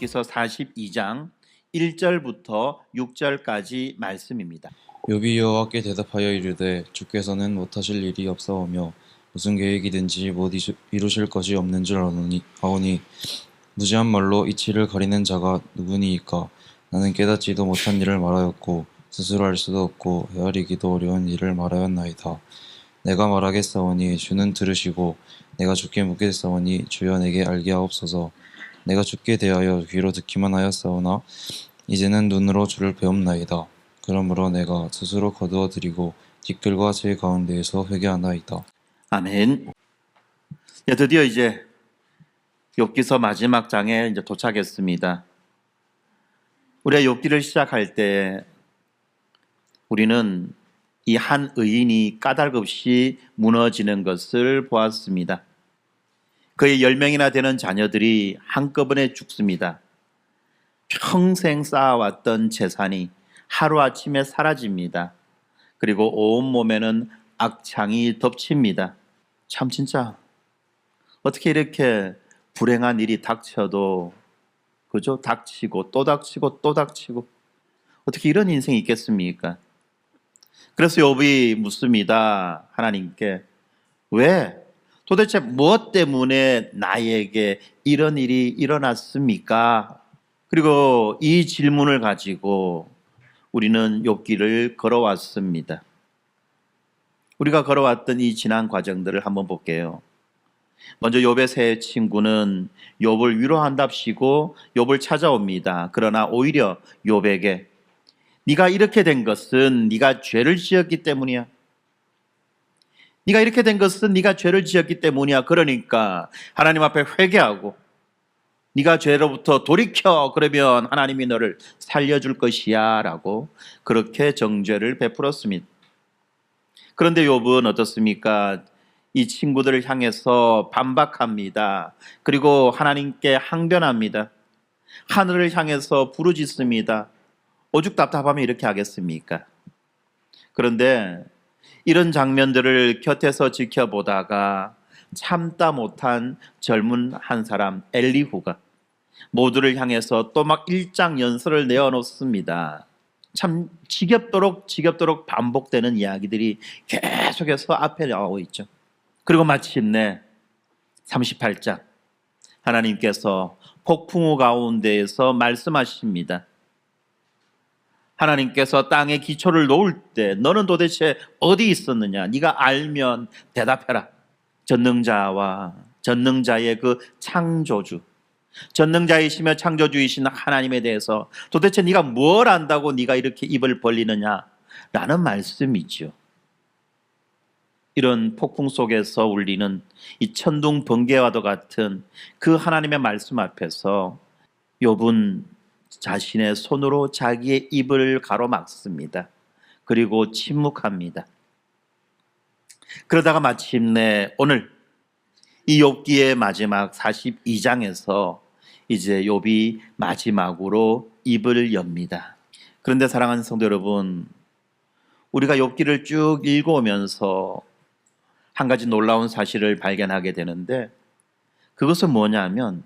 욥기서 42장 1절부터 6절까지 말씀입니다. 욥이 여호와께 대답하여 이르되 주께서는 못하실 일이 없사오며 무슨 계획이든지 못 이루실 것이 없는 줄 아오니 무지한 말로 이치를 가리는 자가 누구니이까. 나는 깨닫지도 못한 일을 말하였고 스스로 알 수도 없고 헤아리기도 어려운 일을 말하였나이다. 내가 말하겠사오니 주는 들으시고 내가 주께 묻겠사오니 주여 내게 알게 하옵소서. 내가 주께 대하여 귀로 듣기만 하였사오나 이제는 눈으로 주를 배움나이다. 그러므로 내가 스스로 거두어드리고 티끌과 제 가운데에서 회개하나이다. 아멘. 드디어 이제 욥기서 마지막 장에 이제 도착했습니다. 우리가 욥기를 시작할 때 우리는 이 한 의인이 까닭없이 무너지는 것을 보았습니다. 그의 10명이나 되는 자녀들이 한꺼번에 죽습니다. 평생 쌓아왔던 재산이 하루아침에 사라집니다. 그리고 온몸에는 악창이 덮칩니다. 참 진짜 어떻게 이렇게 불행한 일이 닥쳐도 그죠? 닥치고 또 닥치고 또 닥치고 어떻게 이런 인생이 있겠습니까? 그래서 욥이 묻습니다. 하나님께 왜? 도대체 무엇 때문에 나에게 이런 일이 일어났습니까? 그리고 이 질문을 가지고 우리는 욥기를 걸어왔습니다. 우리가 걸어왔던 이 지난 과정들을 한번 볼게요. 먼저 욥의 세 친구는 욥을 위로한답시고 욥을 찾아옵니다. 그러나 오히려 욥에게 네가 이렇게 된 것은 네가 죄를 지었기 때문이야. 네가 이렇게 된 것은 네가 죄를 지었기 때문이야. 그러니까 하나님 앞에 회개하고 네가 죄로부터 돌이켜. 그러면 하나님이 너를 살려줄 것이야 라고 그렇게 정죄를 베풀었습니다. 그런데 욥은 어떻습니까? 이 친구들을 향해서 반박합니다. 그리고 하나님께 항변합니다. 하늘을 향해서 부르짖습니다. 오죽 답답하면 이렇게 하겠습니까? 그런데 이런 장면들을 곁에서 지켜보다가 참다 못한 젊은 한 사람 엘리후가 모두를 향해서 또 막 일장연설을 내어놓습니다. 참 지겹도록 반복되는 이야기들이 계속해서 앞에 나오고 있죠. 그리고 마침내 38장 하나님께서 폭풍우 가운데에서 말씀하십니다. 하나님께서 땅에 기초를 놓을 때 너는 도대체 어디 있었느냐? 네가 알면 대답해라. 전능자의 그 창조주, 전능자이시며 창조주이신 하나님에 대해서 도대체 네가 뭘 안다고 네가 이렇게 입을 벌리느냐? 라는 말씀이죠. 이런 폭풍 속에서 울리는 이 천둥 번개와도 같은 그 하나님의 말씀 앞에서 욥은 자신의 손으로 자기의 입을 가로막습니다. 그리고 침묵합니다. 그러다가 마침내 오늘 이 욥기의 마지막 42장에서 이제 욥이 마지막으로 입을 엽니다. 그런데 사랑하는 성도 여러분, 우리가 욥기를 쭉 읽어오면서 한 가지 놀라운 사실을 발견하게 되는데 그것은 뭐냐면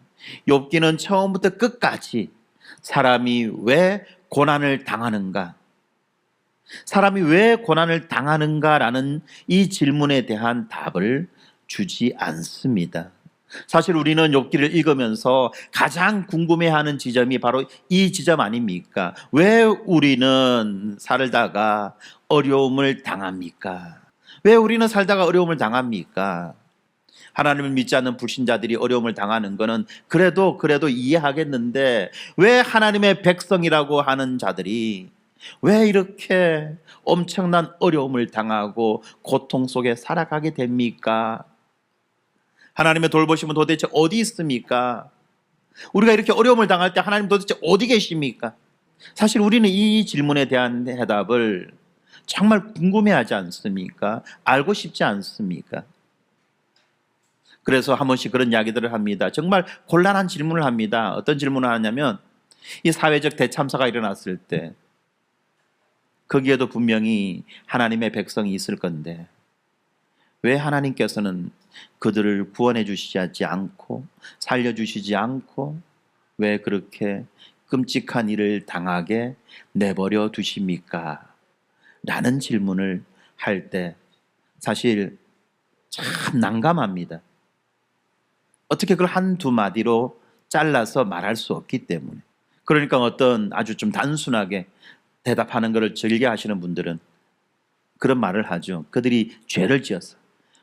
욥기는 처음부터 끝까지 사람이 왜 고난을 당하는가? 사람이 왜 고난을 당하는가라는 이 질문에 대한 답을 주지 않습니다. 사실 우리는 욥기를 읽으면서 가장 궁금해하는 지점이 바로 이 지점 아닙니까? 왜 우리는 살다가 어려움을 당합니까? 왜 우리는 살다가 어려움을 당합니까? 하나님을 믿지 않는 불신자들이 어려움을 당하는 것은 그래도 이해하겠는데 왜 하나님의 백성이라고 하는 자들이 왜 이렇게 엄청난 어려움을 당하고 고통 속에 살아가게 됩니까? 하나님의 돌보심은 도대체 어디 있습니까? 우리가 이렇게 어려움을 당할 때 하나님 도대체 어디 계십니까? 사실 우리는 이 질문에 대한 해답을 정말 궁금해하지 않습니까? 알고 싶지 않습니까? 그래서 한 번씩 그런 이야기들을 합니다. 정말 곤란한 질문을 합니다. 어떤 질문을 하냐면 이 사회적 대참사가 일어났을 때 거기에도 분명히 하나님의 백성이 있을 건데 왜 하나님께서는 그들을 구원해 주시지 않고 살려주시지 않고 왜 그렇게 끔찍한 일을 당하게 내버려 두십니까? 라는 질문을 할 때 사실 참 난감합니다. 어떻게 그걸 한두 마디로 잘라서 말할 수 없기 때문에. 그러니까 어떤 아주 좀 단순하게 대답하는 것을 즐겨하시는 분들은 그런 말을 하죠. 그들이 죄를 지었어.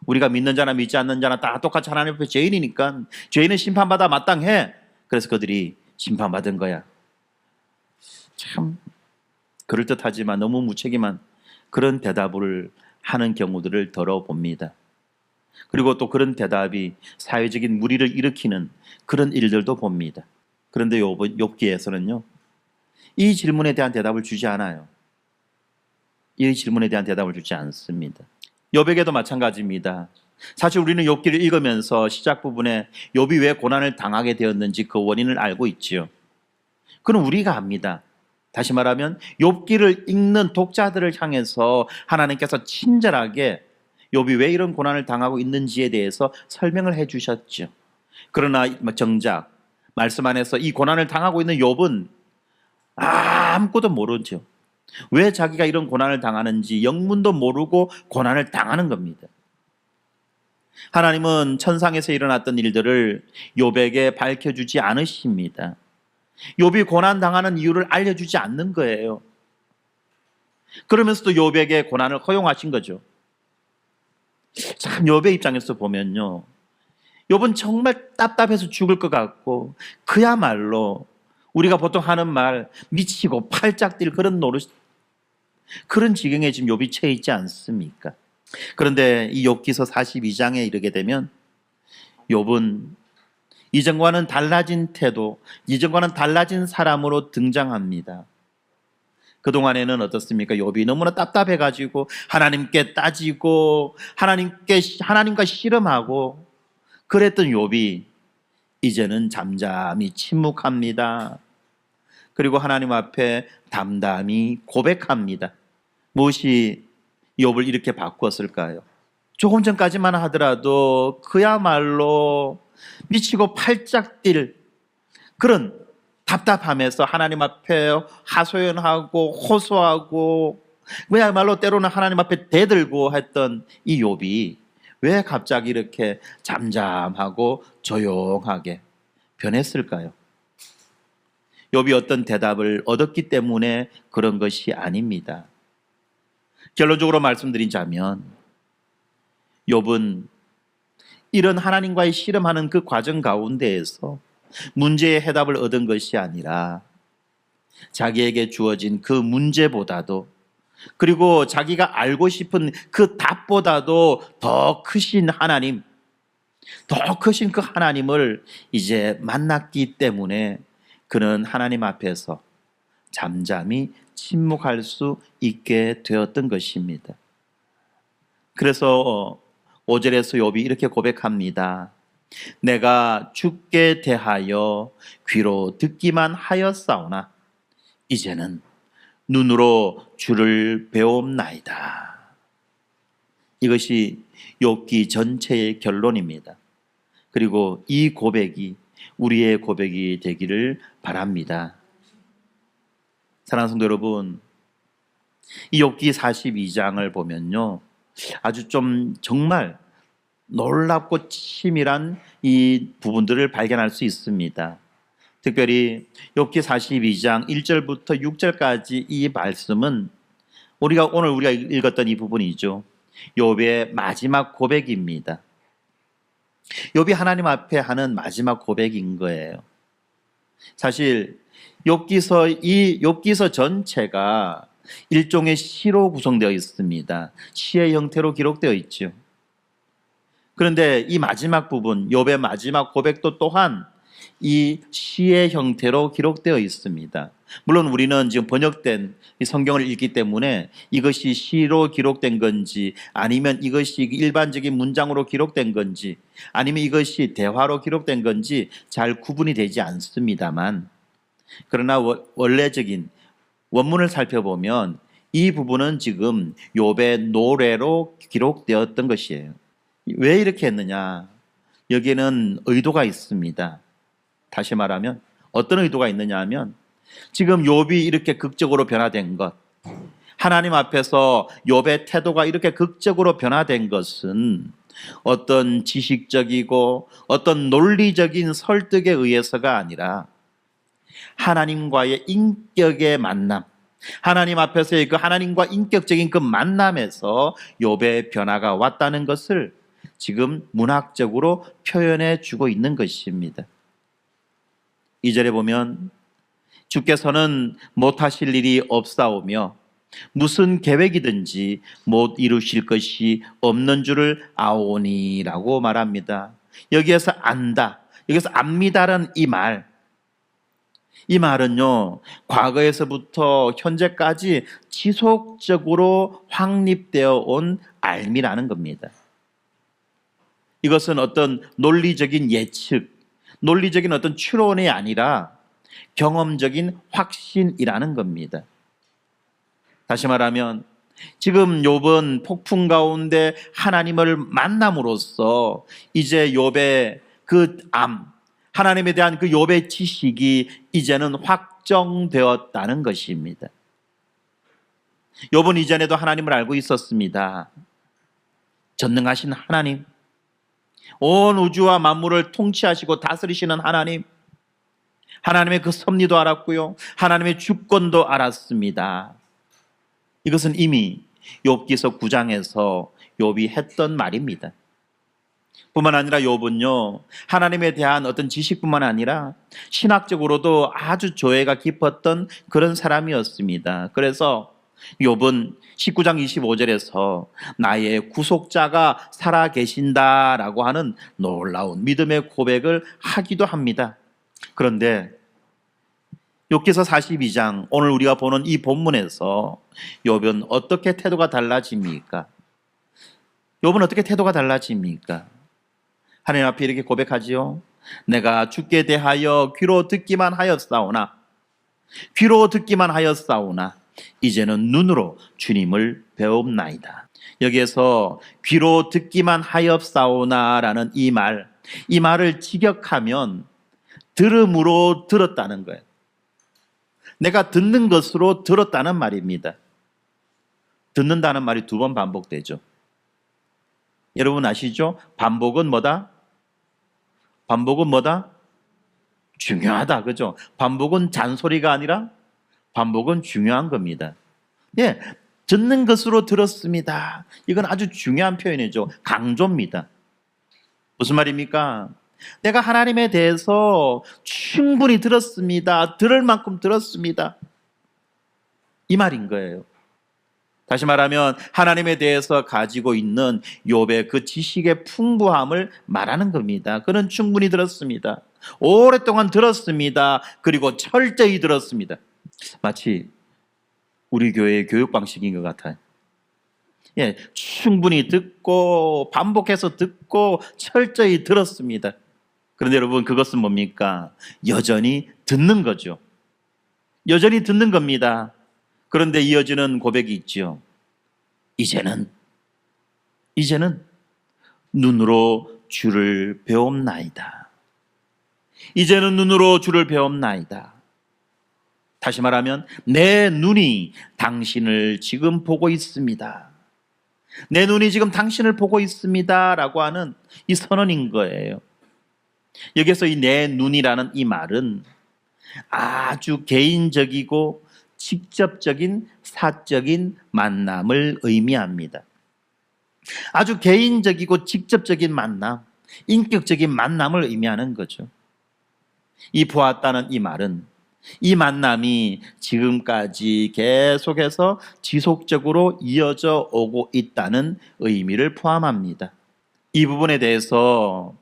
우리가 믿는 자나 믿지 않는 자나 다 똑같이 하나님 앞에 죄인이니까 죄인은 심판받아 마땅해. 그래서 그들이 심판받은 거야. 참 그럴듯하지만 너무 무책임한 그런 대답을 하는 경우들을 들어봅니다. 그리고 또 그런 대답이 사회적인 무리를 일으키는 그런 일들도 봅니다. 그런데 욥기에서는요, 이 질문에 대한 대답을 주지 않아요. 이 질문에 대한 대답을 주지 않습니다. 욥에게도 마찬가지입니다. 사실 우리는 욥기를 읽으면서 시작 부분에 욥이 왜 고난을 당하게 되었는지 그 원인을 알고 있지요. 그건 우리가 압니다. 다시 말하면 욥기를 읽는 독자들을 향해서 하나님께서 친절하게 욥이 왜 이런 고난을 당하고 있는지에 대해서 설명을 해 주셨죠. 그러나 정작 말씀 안에서 이 고난을 당하고 있는 욥은 아무것도 모르죠. 왜 자기가 이런 고난을 당하는지 영문도 모르고 고난을 당하는 겁니다. 하나님은 천상에서 일어났던 일들을 욥에게 밝혀주지 않으십니다. 욥이 고난 당하는 이유를 알려주지 않는 거예요. 그러면서도 욥에게 고난을 허용하신 거죠. 참 욥의 입장에서 보면요, 욥은 정말 답답해서 죽을 것 같고 그야말로 우리가 보통 하는 말 미치고 팔짝 뛸 그런 노릇, 그런 지경에 지금 욥이 처해 있지 않습니까? 그런데 이 욥기서 42장에 이르게 되면 욥은 이전과는 달라진 태도, 이전과는 달라진 사람으로 등장합니다. 그동안에는 어떻습니까? 욥이 너무나 답답해가지고 하나님께 따지고 하나님과 씨름하고 그랬던 욥이 이제는 잠잠히 침묵합니다. 그리고 하나님 앞에 담담히 고백합니다. 무엇이 욥을 이렇게 바꾸었을까요? 조금 전까지만 하더라도 그야말로 미치고 팔짝 뛸 그런 답답함에서 하나님 앞에 하소연하고 호소하고 그야말로 때로는 하나님 앞에 대들고 했던 이 욥이 왜 갑자기 이렇게 잠잠하고 조용하게 변했을까요? 욥이 어떤 대답을 얻었기 때문에 그런 것이 아닙니다. 결론적으로 말씀드리자면 욥은 이런 하나님과의 씨름하는 그 과정 가운데에서 문제의 해답을 얻은 것이 아니라 자기에게 주어진 그 문제보다도 그리고 자기가 알고 싶은 그 답보다도 더 크신 하나님, 더 크신 그 하나님을 이제 만났기 때문에 그는 하나님 앞에서 잠잠히 침묵할 수 있게 되었던 것입니다. 그래서 5절에서 욥이 이렇게 고백합니다. 내가 주께 대하여 귀로 듣기만 하였사오나 이제는 눈으로 주를 배움나이다. 이것이 욥기 전체의 결론입니다. 그리고 이 고백이 우리의 고백이 되기를 바랍니다. 사랑하는 성도 여러분, 이 욥기 42장을 보면요, 아주 좀 정말 놀랍고 치밀한 이 부분들을 발견할 수 있습니다. 특별히 욥기 42장 1절부터 6절까지 이 말씀은 오늘 우리가 읽었던 이 부분이죠. 욥의 마지막 고백입니다. 욥이 하나님 앞에 하는 마지막 고백인 거예요. 사실 이 욥기서 전체가 일종의 시로 구성되어 있습니다. 시의 형태로 기록되어 있죠. 그런데 이 마지막 부분, 욥의 마지막 고백도 또한 이 시의 형태로 기록되어 있습니다. 물론 우리는 지금 번역된 이 성경을 읽기 때문에 이것이 시로 기록된 건지 아니면 이것이 일반적인 문장으로 기록된 건지 아니면 이것이 대화로 기록된 건지 잘 구분이 되지 않습니다만, 그러나 원래적인 원문을 살펴보면 이 부분은 지금 욥의 노래로 기록되었던 것이에요. 왜 이렇게 했느냐? 여기에는 의도가 있습니다. 다시 말하면 어떤 의도가 있느냐 하면 지금 욥이 이렇게 극적으로 변화된 것, 하나님 앞에서 욥의 태도가 이렇게 극적으로 변화된 것은 어떤 지식적이고 어떤 논리적인 설득에 의해서가 아니라 하나님과의 인격의 만남, 하나님 앞에서의 그 하나님과 인격적인 그 만남에서 욥의 변화가 왔다는 것을 지금 문학적으로 표현해 주고 있는 것입니다. 2절에 보면 주께서는 못하실 일이 없사오며 무슨 계획이든지 못 이루실 것이 없는 줄을 아오니라고 말합니다. 여기에서 안다, 여기서 압니다라는 이 말은요, 과거에서부터 현재까지 지속적으로 확립되어 온 알미라는 겁니다. 이것은 어떤 논리적인 예측, 논리적인 어떤 추론이 아니라 경험적인 확신이라는 겁니다. 다시 말하면 지금 욥은 폭풍 가운데 하나님을 만남으로써 이제 욥의 그 하나님에 대한 그 욥의 지식이 이제는 확정되었다는 것입니다. 욥은 이전에도 하나님을 알고 있었습니다. 전능하신 하나님, 온 우주와 만물을 통치하시고 다스리시는 하나님, 하나님의 그 섭리도 알았고요, 하나님의 주권도 알았습니다. 이것은 이미 욥기서 9장에서 욥이 했던 말입니다. 뿐만 아니라 욥은요, 하나님에 대한 어떤 지식뿐만 아니라 신학적으로도 아주 조예가 깊었던 그런 사람이었습니다. 그래서 욥은 19장 25절에서 나의 구속자가 살아 계신다라고 하는 놀라운 믿음의 고백을 하기도 합니다. 그런데 욥기서 42장, 오늘 우리가 보는 이 본문에서 욥은 어떻게 태도가 달라집니까? 욥은 어떻게 태도가 달라집니까? 하나님 앞에 이렇게 고백하지요. 내가 주께 대하여 귀로 듣기만 하였사오나 이제는 눈으로 주님을 배웁나이다. 여기에서 귀로 듣기만 하였사오나라는 이 말을 직역하면 들음으로 들었다는 거예요. 내가 듣는 것으로 들었다는 말입니다. 듣는다는 말이 2번 반복되죠. 여러분 아시죠? 반복은 뭐다? 중요하다. 그죠? 반복은 잔소리가 아니라 반복은 중요한 겁니다. 예, 듣는 것으로 들었습니다. 이건 아주 중요한 표현이죠. 강조입니다. 무슨 말입니까? 내가 하나님에 대해서 충분히 들었습니다. 들을 만큼 들었습니다. 이 말인 거예요. 다시 말하면 하나님에 대해서 가지고 있는 욥의 그 지식의 풍부함을 말하는 겁니다. 그는 충분히 들었습니다. 오랫동안 들었습니다. 그리고 철저히 들었습니다. 마치 우리 교회의 교육 방식인 것 같아요. 예, 충분히 듣고 반복해서 듣고 철저히 들었습니다. 그런데 여러분, 그것은 뭡니까? 여전히 듣는 거죠. 여전히 듣는 겁니다. 그런데 이어지는 고백이 있죠. 이제는 눈으로 주를 배움나이다. 이제는 눈으로 주를 배움나이다. 다시 말하면 내 눈이 당신을 지금 보고 있습니다. 내 눈이 지금 당신을 보고 있습니다 라고 하는 이 선언인 거예요. 여기서 이 내 눈이라는 이 말은 아주 개인적이고 직접적인 사적인 만남을 의미합니다. 아주 개인적이고 직접적인 만남, 인격적인 만남을 의미하는 거죠. 이 보았다는 이 말은 이 만남이 지금까지 계속해서 지속적으로 이어져 오고 있다는 의미를 포함합니다. 이 부분에 대해서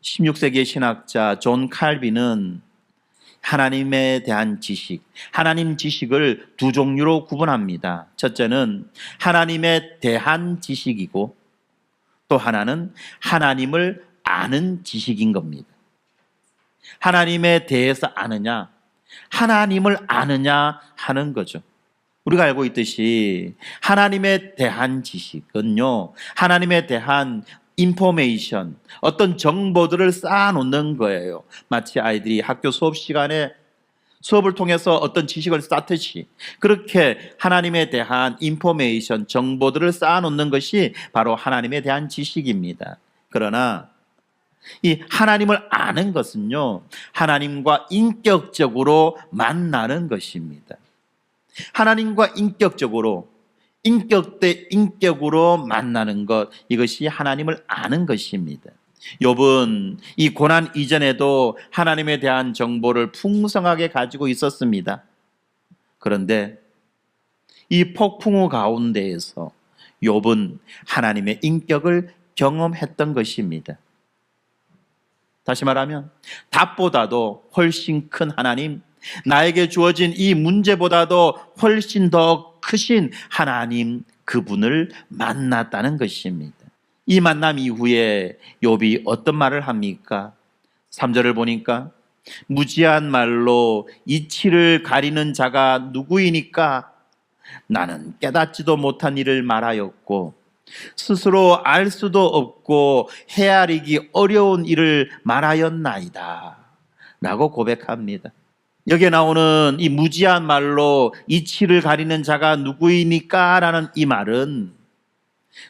16세기의 신학자 존 칼빈은 하나님에 대한 지식, 하나님 지식을 2종류로 구분합니다. 첫째는 하나님에 대한 지식이고 또 하나는 하나님을 아는 지식인 겁니다. 하나님에 대해서 아느냐, 하나님을 아느냐 하는 거죠. 우리가 알고 있듯이 하나님에 대한 지식은요, 하나님에 대한 인포메이션, 어떤 정보들을 쌓아놓는 거예요. 마치 아이들이 학교 수업 시간에 수업을 통해서 어떤 지식을 쌓듯이 그렇게 하나님에 대한 인포메이션, 정보들을 쌓아놓는 것이 바로 하나님에 대한 지식입니다. 그러나 이 하나님을 아는 것은요, 하나님과 인격적으로 만나는 것입니다. 하나님과 인격 대 인격으로 만나는 것, 이것이 하나님을 아는 것입니다. 욥은 이 고난 이전에도 하나님에 대한 정보를 풍성하게 가지고 있었습니다. 그런데 이 폭풍우 가운데에서 욥은 하나님의 인격을 경험했던 것입니다. 다시 말하면 답보다도 훨씬 큰 하나님, 나에게 주어진 이 문제보다도 훨씬 더 크신 하나님, 그분을 만났다는 것입니다. 이 만남 이후에 욥이 어떤 말을 합니까? 3절을 보니까 무지한 말로 이치를 가리는 자가 누구이니까 나는 깨닫지도 못한 일을 말하였고 스스로 알 수도 없고 헤아리기 어려운 일을 말하였나이다 라고 고백합니다. 여기에 나오는 이 무지한 말로 이치를 가리는 자가 누구이니까 라는 이 말은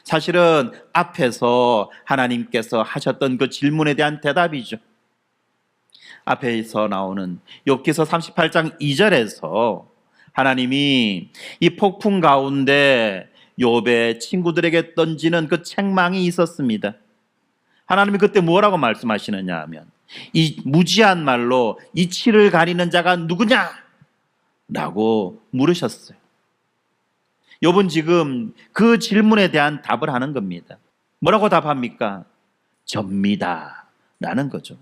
사실은 앞에서 하나님께서 하셨던 그 질문에 대한 대답이죠. 앞에서 나오는 욥기서 38장 2절에서 하나님이 이 폭풍 가운데 욥의 친구들에게 던지는 그 책망이 있었습니다. 하나님이 그때 뭐라고 말씀하시느냐 하면 이 무지한 말로 이치를 가리는 자가 누구냐? 라고 물으셨어요. 욥은 지금 그 질문에 대한 답을 하는 겁니다. 뭐라고 답합니까? 접니다 라는 거죠.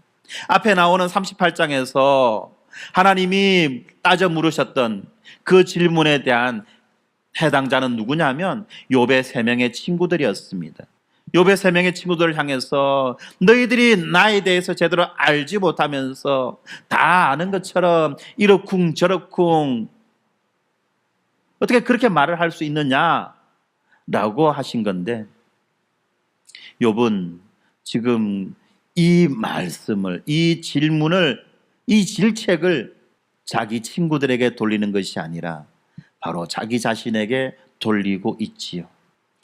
앞에 나오는 38장에서 하나님이 따져 물으셨던 그 질문에 대한 해당자는 누구냐면 욥의 3명의 친구들이었습니다. 욥의 3명의 친구들을 향해서 너희들이 나에 대해서 제대로 알지 못하면서 다 아는 것처럼 이러쿵 저러쿵 어떻게 그렇게 말을 할 수 있느냐 라고 하신 건데, 욥은 지금 이 말씀을, 이 질문을, 이 질책을 자기 친구들에게 돌리는 것이 아니라 바로 자기 자신에게 돌리고 있지요.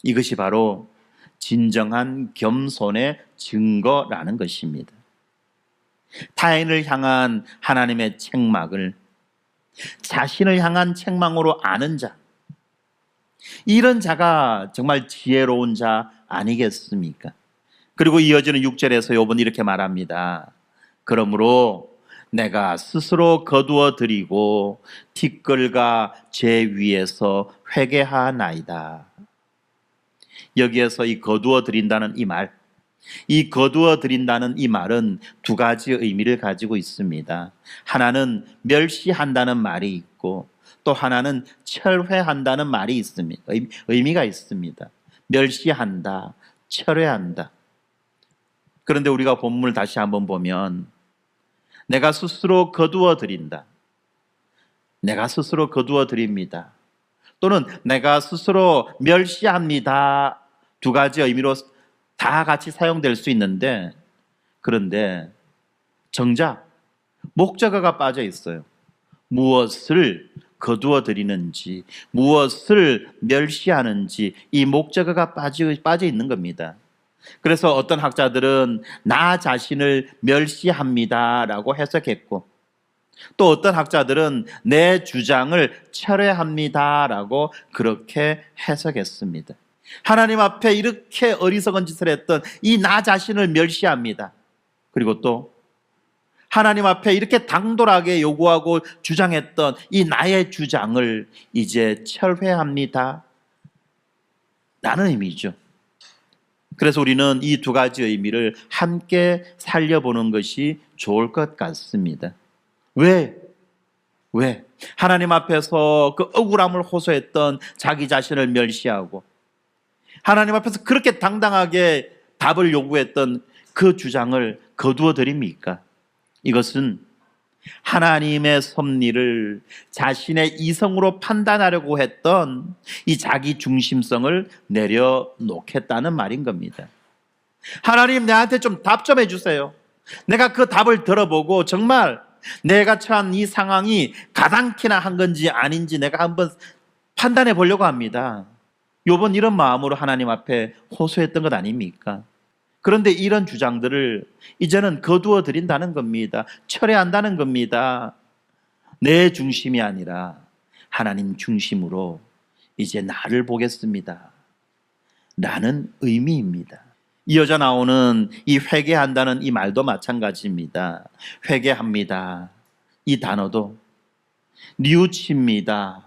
이것이 바로 진정한 겸손의 증거라는 것입니다. 타인을 향한 하나님의 책망을 자신을 향한 책망으로 아는 자, 이런 자가 정말 지혜로운 자 아니겠습니까? 그리고 이어지는 6절에서 욥은 이렇게 말합니다. 그러므로 내가 스스로 거두어 드리고 티끌과 제 위에서 회개하나이다. 여기에서 이 거두어 드린다는 이 말, 이 거두어 드린다는 이 말은 2가지 의미를 가지고 있습니다. 하나는 멸시한다는 말이 있고 또 하나는 철회한다는 말이 있습니다. 의미가 있습니다. 멸시한다, 철회한다. 그런데 우리가 본문을 다시 한번 보면 내가 스스로 거두어 드린다, 내가 스스로 거두어 드립니다, 또는 내가 스스로 멸시합니다, 2가지 의미로 다 같이 사용될 수 있는데, 그런데 정작 목적어가 빠져 있어요. 무엇을 거두어 드리는지, 무엇을 멸시하는지 이 목적어가 빠져 있는 겁니다. 그래서 어떤 학자들은 나 자신을 멸시합니다 라고 해석했고, 또 어떤 학자들은 내 주장을 철회합니다 라고 그렇게 해석했습니다. 하나님 앞에 이렇게 어리석은 짓을 했던 이 나 자신을 멸시합니다. 그리고 또 하나님 앞에 이렇게 당돌하게 요구하고 주장했던 이 나의 주장을 이제 철회합니다 라는 의미죠. 그래서 우리는 이 2가지 의미를 함께 살려보는 것이 좋을 것 같습니다. 왜? 하나님 앞에서 그 억울함을 호소했던 자기 자신을 멸시하고 하나님 앞에서 그렇게 당당하게 답을 요구했던 그 주장을 거두어 드립니까? 이것은 하나님의 섭리를 자신의 이성으로 판단하려고 했던 이 자기 중심성을 내려놓겠다는 말인 겁니다. 하나님, 내한테 좀 답 좀 해주세요. 내가 그 답을 들어보고 정말 내가 처한 이 상황이 가당키나 한 건지 아닌지 내가 한번 판단해 보려고 합니다. 요번 이런 마음으로 하나님 앞에 호소했던 것 아닙니까? 그런데 이런 주장들을 이제는 거두어 드린다는 겁니다. 철회한다는 겁니다. 내 중심이 아니라 하나님 중심으로 이제 나를 보겠습니다. 라는 의미입니다. 이어져 나오는 이 회개한다는 이 말도 마찬가지입니다. 회개합니다. 이 단어도 뉘우칩니다.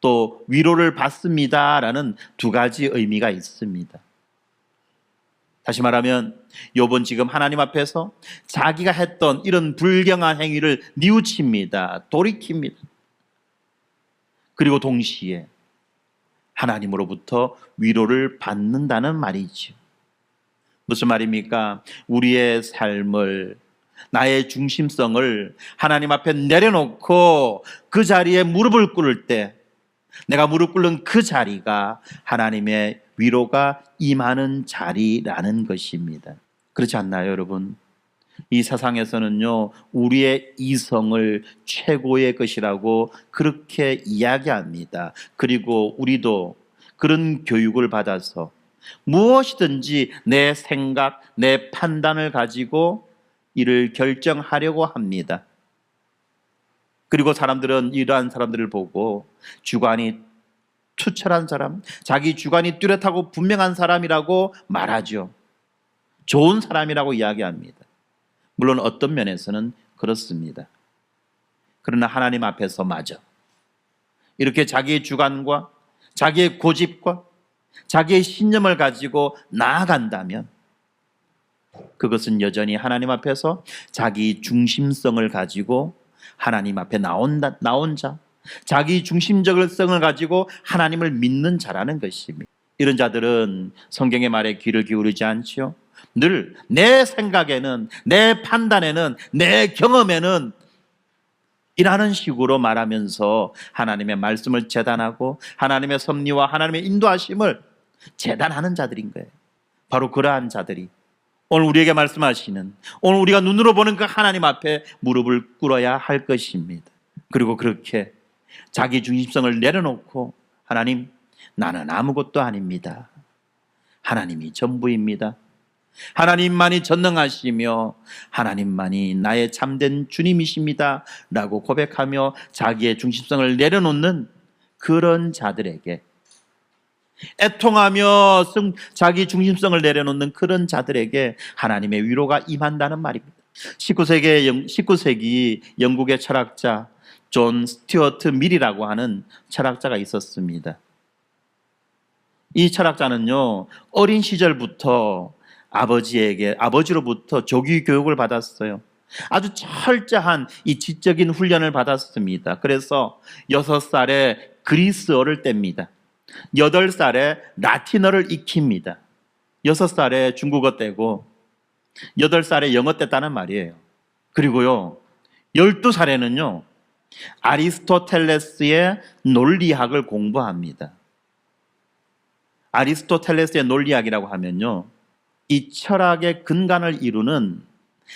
또 위로를 받습니다. 라는 두 가지 의미가 있습니다. 다시 말하면 욥은 지금 하나님 앞에서 자기가 했던 이런 불경한 행위를 뉘우칩니다. 돌이킵니다. 그리고 동시에 하나님으로부터 위로를 받는다는 말이죠. 무슨 말입니까? 우리의 삶을, 나의 중심성을 하나님 앞에 내려놓고 그 자리에 무릎을 꿇을 때, 내가 무릎 꿇는 그 자리가 하나님의 위로가 임하는 자리라는 것입니다. 그렇지 않나요, 여러분? 이 세상에서는요, 우리의 이성을 최고의 것이라고 그렇게 이야기합니다. 그리고 우리도 그런 교육을 받아서 무엇이든지 내 생각, 내 판단을 가지고 이를 결정하려고 합니다. 그리고 사람들은 이러한 사람들을 보고 주관이 투철한 사람, 자기 주관이 뚜렷하고 분명한 사람이라고 말하죠. 좋은 사람이라고 이야기합니다. 물론 어떤 면에서는 그렇습니다. 그러나 하나님 앞에서 마저 이렇게 자기의 주관과 자기의 고집과 자기의 신념을 가지고 나아간다면 그것은 여전히 하나님 앞에서 자기 중심성을 가지고 하나님 앞에 나온 자, 자기 중심적인 성을 가지고 하나님을 믿는 자라는 것입니다. 이런 자들은 성경의 말에 귀를 기울이지 않죠. 늘 내 생각에는, 내 판단에는, 내 경험에는 이라는 식으로 말하면서 하나님의 말씀을 재단하고 하나님의 섭리와 하나님의 인도하심을 재단하는 자들인 거예요. 바로 그러한 자들이 오늘 우리에게 말씀하시는, 오늘 우리가 눈으로 보는 그 하나님 앞에 무릎을 꿇어야 할 것입니다. 그리고 그렇게 자기 중심성을 내려놓고 하나님, 나는 아무것도 아닙니다. 하나님이 전부입니다. 하나님만이 전능하시며 하나님만이 나의 참된 주님이십니다 라고 고백하며 자기의 중심성을 내려놓는 그런 자들에게, 애통하며 자기 중심성을 내려놓는 그런 자들에게 하나님의 위로가 임한다는 말입니다. 19세기 영국의 철학자 존 스튜어트 밀이라고 하는 철학자가 있었습니다. 이 철학자는요, 어린 시절부터 아버지로부터 조기 교육을 받았어요. 아주 철저한 이 지적인 훈련을 받았습니다. 그래서 6살에 그리스어를 뗍니다. 8살에 라틴어를 익힙니다. 6살에 중국어 떼고 8살에 영어 뗐다는 말이에요. 그리고요, 12살에는요, 아리스토텔레스의 논리학을 공부합니다. 아리스토텔레스의 논리학이라고 하면요, 이 철학의 근간을 이루는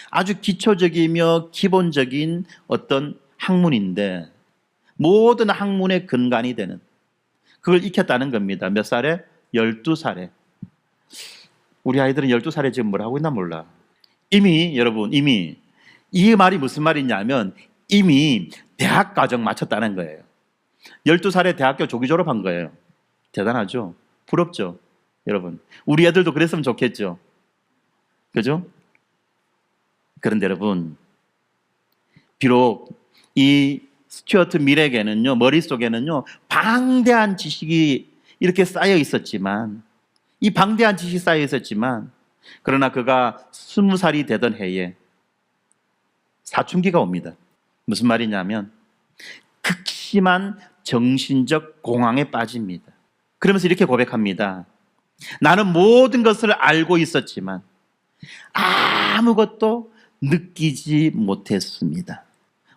아주 기초적이며 기본적인 어떤 학문인데 모든 학문의 근간이 되는, 그걸 익혔다는 겁니다. 몇 살에? 12살에. 우리 아이들은 12살에 지금 뭘 하고 있나 몰라. 여러분, 이미 이 말이 무슨 말이냐면 이미 대학 과정 마쳤다는 거예요. 12살에 대학교 조기 졸업한 거예요. 대단하죠? 부럽죠? 여러분, 우리 애들도 그랬으면 좋겠죠? 그죠? 그런데 여러분, 비록 이 스튜어트 밀에게는요, 머릿속에는요, 방대한 지식이 이렇게 쌓여 있었지만, 그러나 그가 20살이 되던 해에 사춘기가 옵니다. 무슨 말이냐면 극심한 정신적 공황에 빠집니다. 그러면서 이렇게 고백합니다. 나는 모든 것을 알고 있었지만 아무것도 느끼지 못했습니다.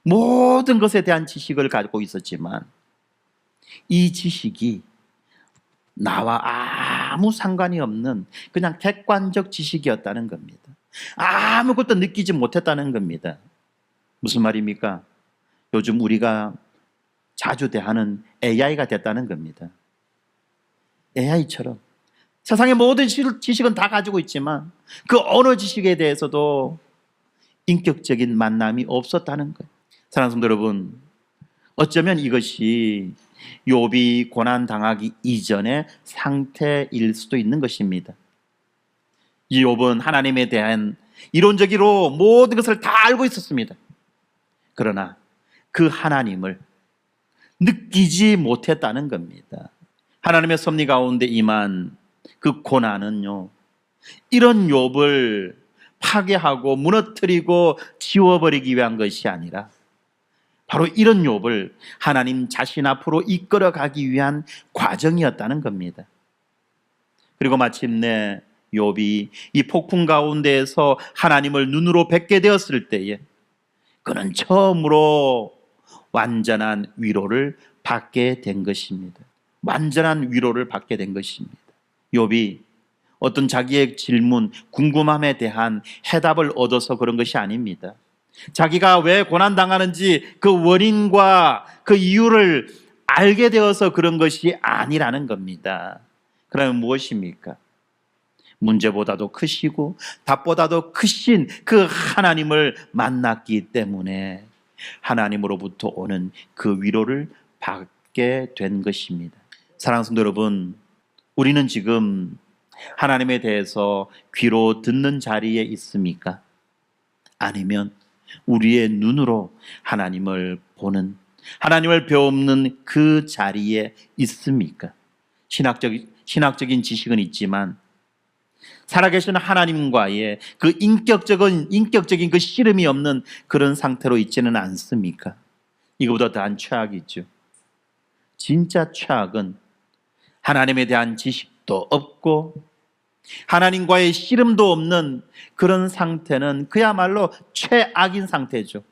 모든 것에 대한 지식을 가지고 있었지만 이 지식이 나와 아무 상관이 없는 그냥 객관적 지식이었다는 겁니다. 아무것도 느끼지 못했다는 겁니다. 무슨 말입니까? 요즘 우리가 자주 대하는 AI가 됐다는 겁니다. AI처럼 세상의 모든 지식은 다 가지고 있지만 그 어느 지식에 대해서도 인격적인 만남이 없었다는 거예요. 사랑하는 성도 여러분, 어쩌면 이것이 욥이 고난 당하기 이전의 상태일 수도 있는 것입니다. 이 욥은 하나님에 대한 이론적으로 모든 것을 다 알고 있었습니다. 그러나 그 하나님을 느끼지 못했다는 겁니다. 하나님의 섭리 가운데 임한 그 고난은요, 이런 욥을 파괴하고 무너뜨리고 지워버리기 위한 것이 아니라 바로 이런 욥을 하나님 자신 앞으로 이끌어가기 위한 과정이었다는 겁니다. 그리고 마침내 욥이 이 폭풍 가운데에서 하나님을 눈으로 뵙게 되었을 때에 그는 처음으로 완전한 위로를 받게 된 것입니다. 완전한 위로를 받게 된 것입니다. 욥이 어떤 자기의 질문, 궁금함에 대한 해답을 얻어서 그런 것이 아닙니다. 자기가 왜 고난당하는지 그 원인과 그 이유를 알게 되어서 그런 것이 아니라는 겁니다. 그러면 무엇입니까? 문제보다도 크시고 답보다도 크신 그 하나님을 만났기 때문에 하나님으로부터 오는 그 위로를 받게 된 것입니다. 사랑하는 성도 여러분, 우리는 지금 하나님에 대해서 귀로 듣는 자리에 있습니까? 아니면 우리의 눈으로 하나님을 보는, 하나님을 배우는 그 자리에 있습니까? 신학적인 지식은 있지만 살아계신 하나님과의 그 인격적인 그 씨름이 없는 그런 상태로 있지는 않습니까? 이거보다 더한 최악이죠. 진짜 최악은 하나님에 대한 지식도 없고 하나님과의 씨름도 없는 그런 상태는 그야말로 최악인 상태죠.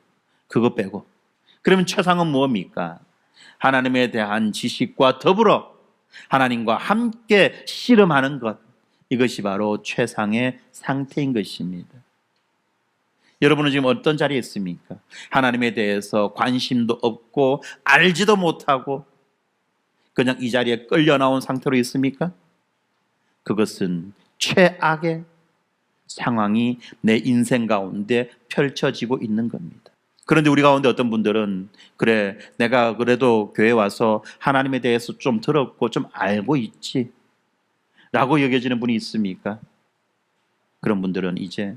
그거 빼고. 그러면 최상은 무엇입니까? 하나님에 대한 지식과 더불어 하나님과 함께 씨름하는 것, 이것이 바로 최상의 상태인 것입니다. 여러분은 지금 어떤 자리에 있습니까? 하나님에 대해서 관심도 없고 알지도 못하고 그냥 이 자리에 끌려 나온 상태로 있습니까? 그것은 최악의 상황이 내 인생 가운데 펼쳐지고 있는 겁니다. 그런데 우리 가운데 어떤 분들은 그래, 내가 그래도 교회 와서 하나님에 대해서 좀 들었고 좀 알고 있지 라고 여겨지는 분이 있습니까? 그런 분들은 이제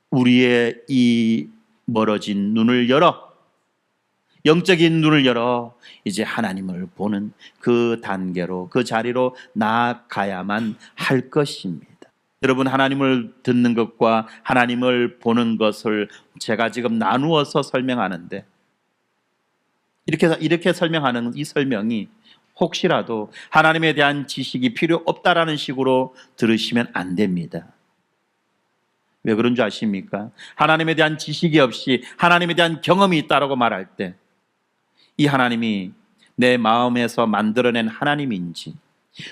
우리의 이 멀어진 눈을 열어, 영적인 눈을 열어 이제 하나님을 보는 그 단계로, 그 자리로 나아가야만 할 것입니다. 여러분, 하나님을 듣는 것과 하나님을 보는 것을 제가 지금 나누어서 설명하는데 이렇게 설명하는 이 설명이 혹시라도 하나님에 대한 지식이 필요 없다라는 식으로 들으시면 안 됩니다. 왜 그런 줄 아십니까? 하나님에 대한 지식이 없이 하나님에 대한 경험이 있다라고 말할 때 이 하나님이 내 마음에서 만들어낸 하나님인지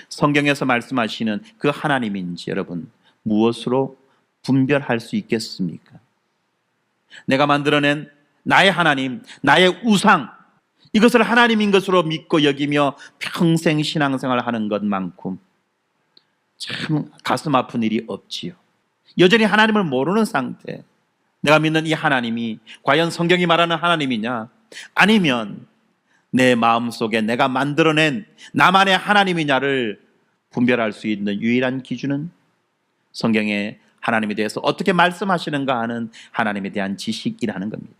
성경에서 말씀하시는 그 하나님인지 여러분 무엇으로 분별할 수 있겠습니까? 내가 만들어낸 나의 하나님, 나의 우상, 이것을 하나님인 것으로 믿고 여기며 평생 신앙생활을 하는 것만큼 참 가슴 아픈 일이 없지요. 여전히 하나님을 모르는 상태, 내가 믿는 이 하나님이 과연 성경이 말하는 하나님이냐, 아니면 내 마음속에 내가 만들어낸 나만의 하나님이냐를 분별할 수 있는 유일한 기준은 성경에 하나님에 대해서 어떻게 말씀하시는가 하는 하나님에 대한 지식이라는 겁니다.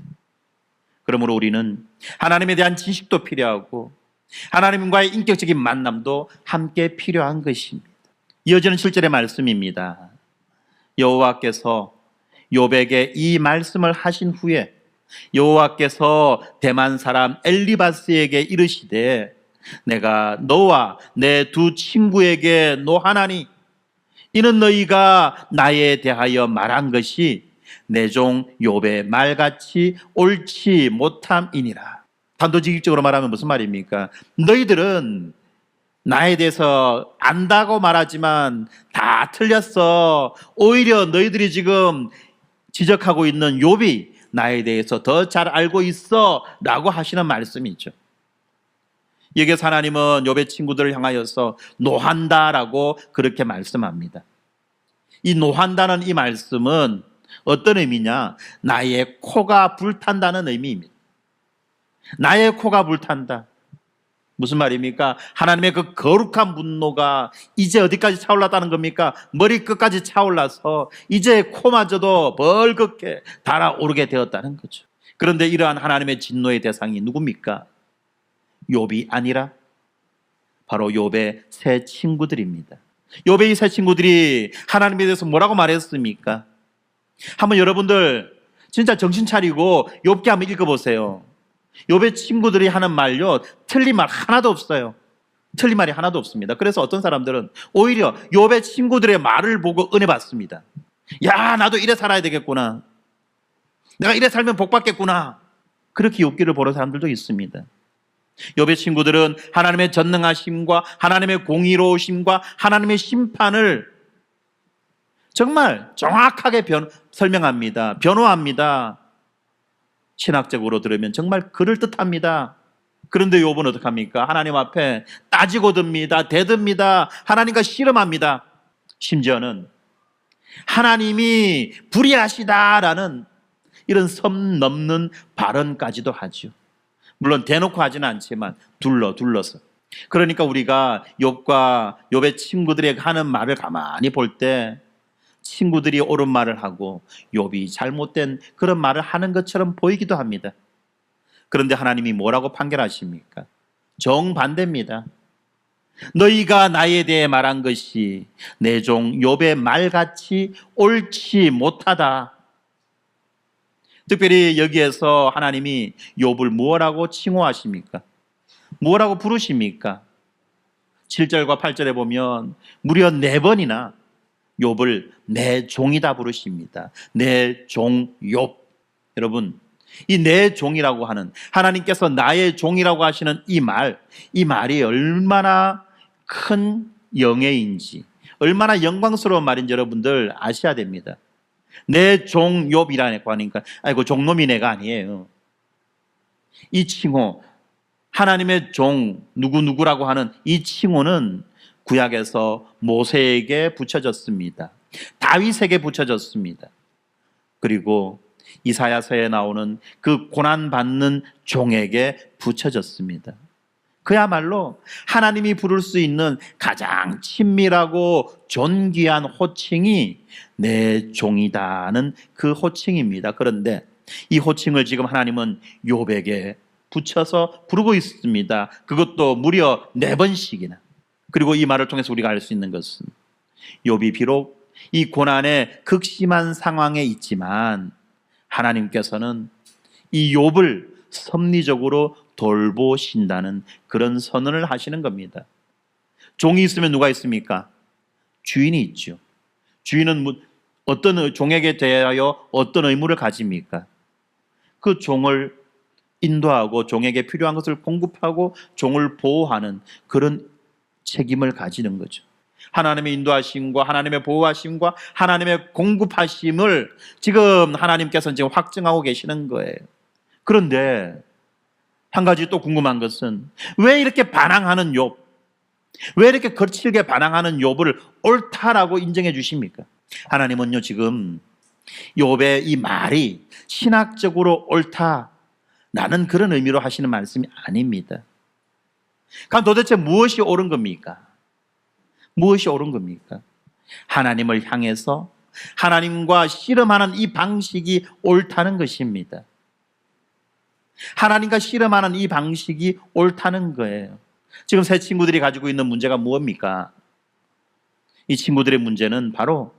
그러므로 우리는 하나님에 대한 지식도 필요하고 하나님과의 인격적인 만남도 함께 필요한 것입니다. 이어지는 7절의 말씀입니다. 여호와께서 욥에게 이 말씀을 하신 후에 여호와께서 대만 사람 엘리바스에게 이르시되 내가 너와 내 두 친구에게 노하나니 이는 너희가 나에 대하여 말한 것이 내 종 욥의 말같이 옳지 못함이니라. 단도직입적으로 말하면 무슨 말입니까? 너희들은 나에 대해서 안다고 말하지만 다 틀렸어. 오히려 너희들이 지금 지적하고 있는 욥이 나에 대해서 더 잘 알고 있어 라고 하시는 말씀이죠. 여기서 하나님은 욥의 친구들을 향하여서 노한다라고 그렇게 말씀합니다. 이 노한다는 이 말씀은 어떤 의미냐? 나의 코가 불탄다는 의미입니다. 나의 코가 불탄다. 무슨 말입니까? 하나님의 그 거룩한 분노가 이제 어디까지 차올랐다는 겁니까? 머리 끝까지 차올라서 이제 코마저도 벌겋게 달아오르게 되었다는 거죠. 그런데 이러한 하나님의 진노의 대상이 누굽니까? 욥이 아니라 바로 욥의 세 친구들입니다. 욥의 이 세 친구들이 하나님에 대해서 뭐라고 말했습니까? 한번 여러분들 진짜 정신 차리고 욥기 한번 읽어보세요. 욥의 친구들이 하는 말요, 틀린 말 하나도 없어요. 틀린 말이 하나도 없습니다. 그래서 어떤 사람들은 오히려 욥의 친구들의 말을 보고 은혜 받습니다. 야, 나도 이래 살아야 되겠구나. 내가 이래 살면 복 받겠구나. 그렇게 욥기를 보는 사람들도 있습니다. 욥의 친구들은 하나님의 전능하심과 하나님의 공의로우심과 하나님의 심판을 정말 정확하게 설명합니다. 변호합니다. 신학적으로 들으면 정말 그럴듯합니다. 그런데 욥은 어떡합니까? 하나님 앞에 따지고 듭니다. 대듭니다. 하나님과 씨름합니다. 심지어는 하나님이 불의하시다라는 이런 선 넘는 발언까지도 하죠. 물론 대놓고 하지는 않지만 둘러서. 그러니까 우리가 욥과 욥의 친구들이 하는 말을 가만히 볼 때 친구들이 옳은 말을 하고 욥이 잘못된 그런 말을 하는 것처럼 보이기도 합니다. 그런데 하나님이 뭐라고 판결하십니까? 정반대입니다. 너희가 나에 대해 말한 것이 내 종 욥의 말같이 옳지 못하다. 특별히 여기에서 하나님이 욥을 무엇라고 칭호하십니까? 무엇라고 부르십니까? 7절과 8절에 보면 무려 4번이나 욥을 내 종이다 부르십니다. 내 종 욥. 여러분, 이 내 종이라고 하는, 하나님께서 나의 종이라고 하시는 이 말이 얼마나 큰 영예인지, 얼마나 영광스러운 말인지 여러분들 아셔야 됩니다. 내 종 욥이라고 하니까 아이고 종놈이 내가 아니에요. 이 칭호, 하나님의 종 누구누구라고 하는 이 칭호는 구약에서 모세에게 붙여졌습니다. 다윗에게 붙여졌습니다. 그리고 이사야서에 나오는 그 고난받는 종에게 붙여졌습니다. 그야말로 하나님이 부를 수 있는 가장 친밀하고 존귀한 호칭이 내 종이다는 그 호칭입니다. 그런데 이 호칭을 지금 하나님은 욥에게 붙여서 부르고 있습니다. 그것도 무려 4번씩이나. 그리고 이 말을 통해서 우리가 알 수 있는 것은 욥이 비록 이 고난의 극심한 상황에 있지만 하나님께서는 이 욥을 섭리적으로 돌보신다는 그런 선언을 하시는 겁니다. 종이 있으면 누가 있습니까? 주인이 있죠. 주인은 어떤 종에게 대하여 어떤 의무를 가집니까? 그 종을 인도하고 종에게 필요한 것을 공급하고 종을 보호하는 그런 책임을 가지는 거죠. 하나님의 인도하심과 하나님의 보호하심과 하나님의 공급하심을 지금 하나님께서는 지금 확증하고 계시는 거예요. 그런데 한 가지 또 궁금한 것은 왜 이렇게 반항하는 욥, 왜 이렇게 거칠게 반항하는 욥을 옳다라고 인정해 주십니까? 하나님은요 지금 욥의 이 말이 신학적으로 옳다라는 그런 의미로 하시는 말씀이 아닙니다. 그럼 도대체 무엇이 옳은 겁니까? 무엇이 옳은 겁니까? 하나님을 향해서 하나님과 씨름하는 이 방식이 옳다는 것입니다. 하나님과 씨름하는 이 방식이 옳다는 거예요. 지금 새 친구들이 가지고 있는 문제가 무엇입니까? 이 친구들의 문제는 바로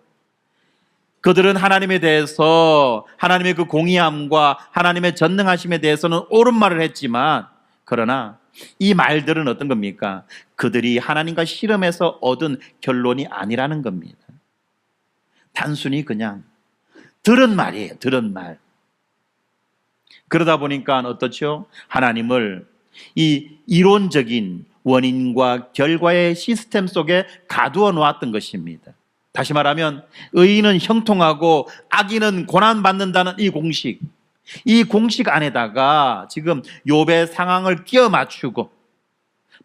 그들은 하나님에 대해서 하나님의 그 공의함과 하나님의 전능하심에 대해서는 옳은 말을 했지만 그러나 이 말들은 어떤 겁니까? 그들이 하나님과 씨름해서 얻은 결론이 아니라는 겁니다. 단순히 그냥 들은 말이에요. 들은 말. 그러다 보니까 어떻죠? 하나님을 이 이론적인 원인과 결과의 시스템 속에 가두어 놓았던 것입니다. 다시 말하면 의인은 형통하고 악인은 고난받는다는 이 공식, 이 공식 안에다가 지금 욥의 상황을 끼워 맞추고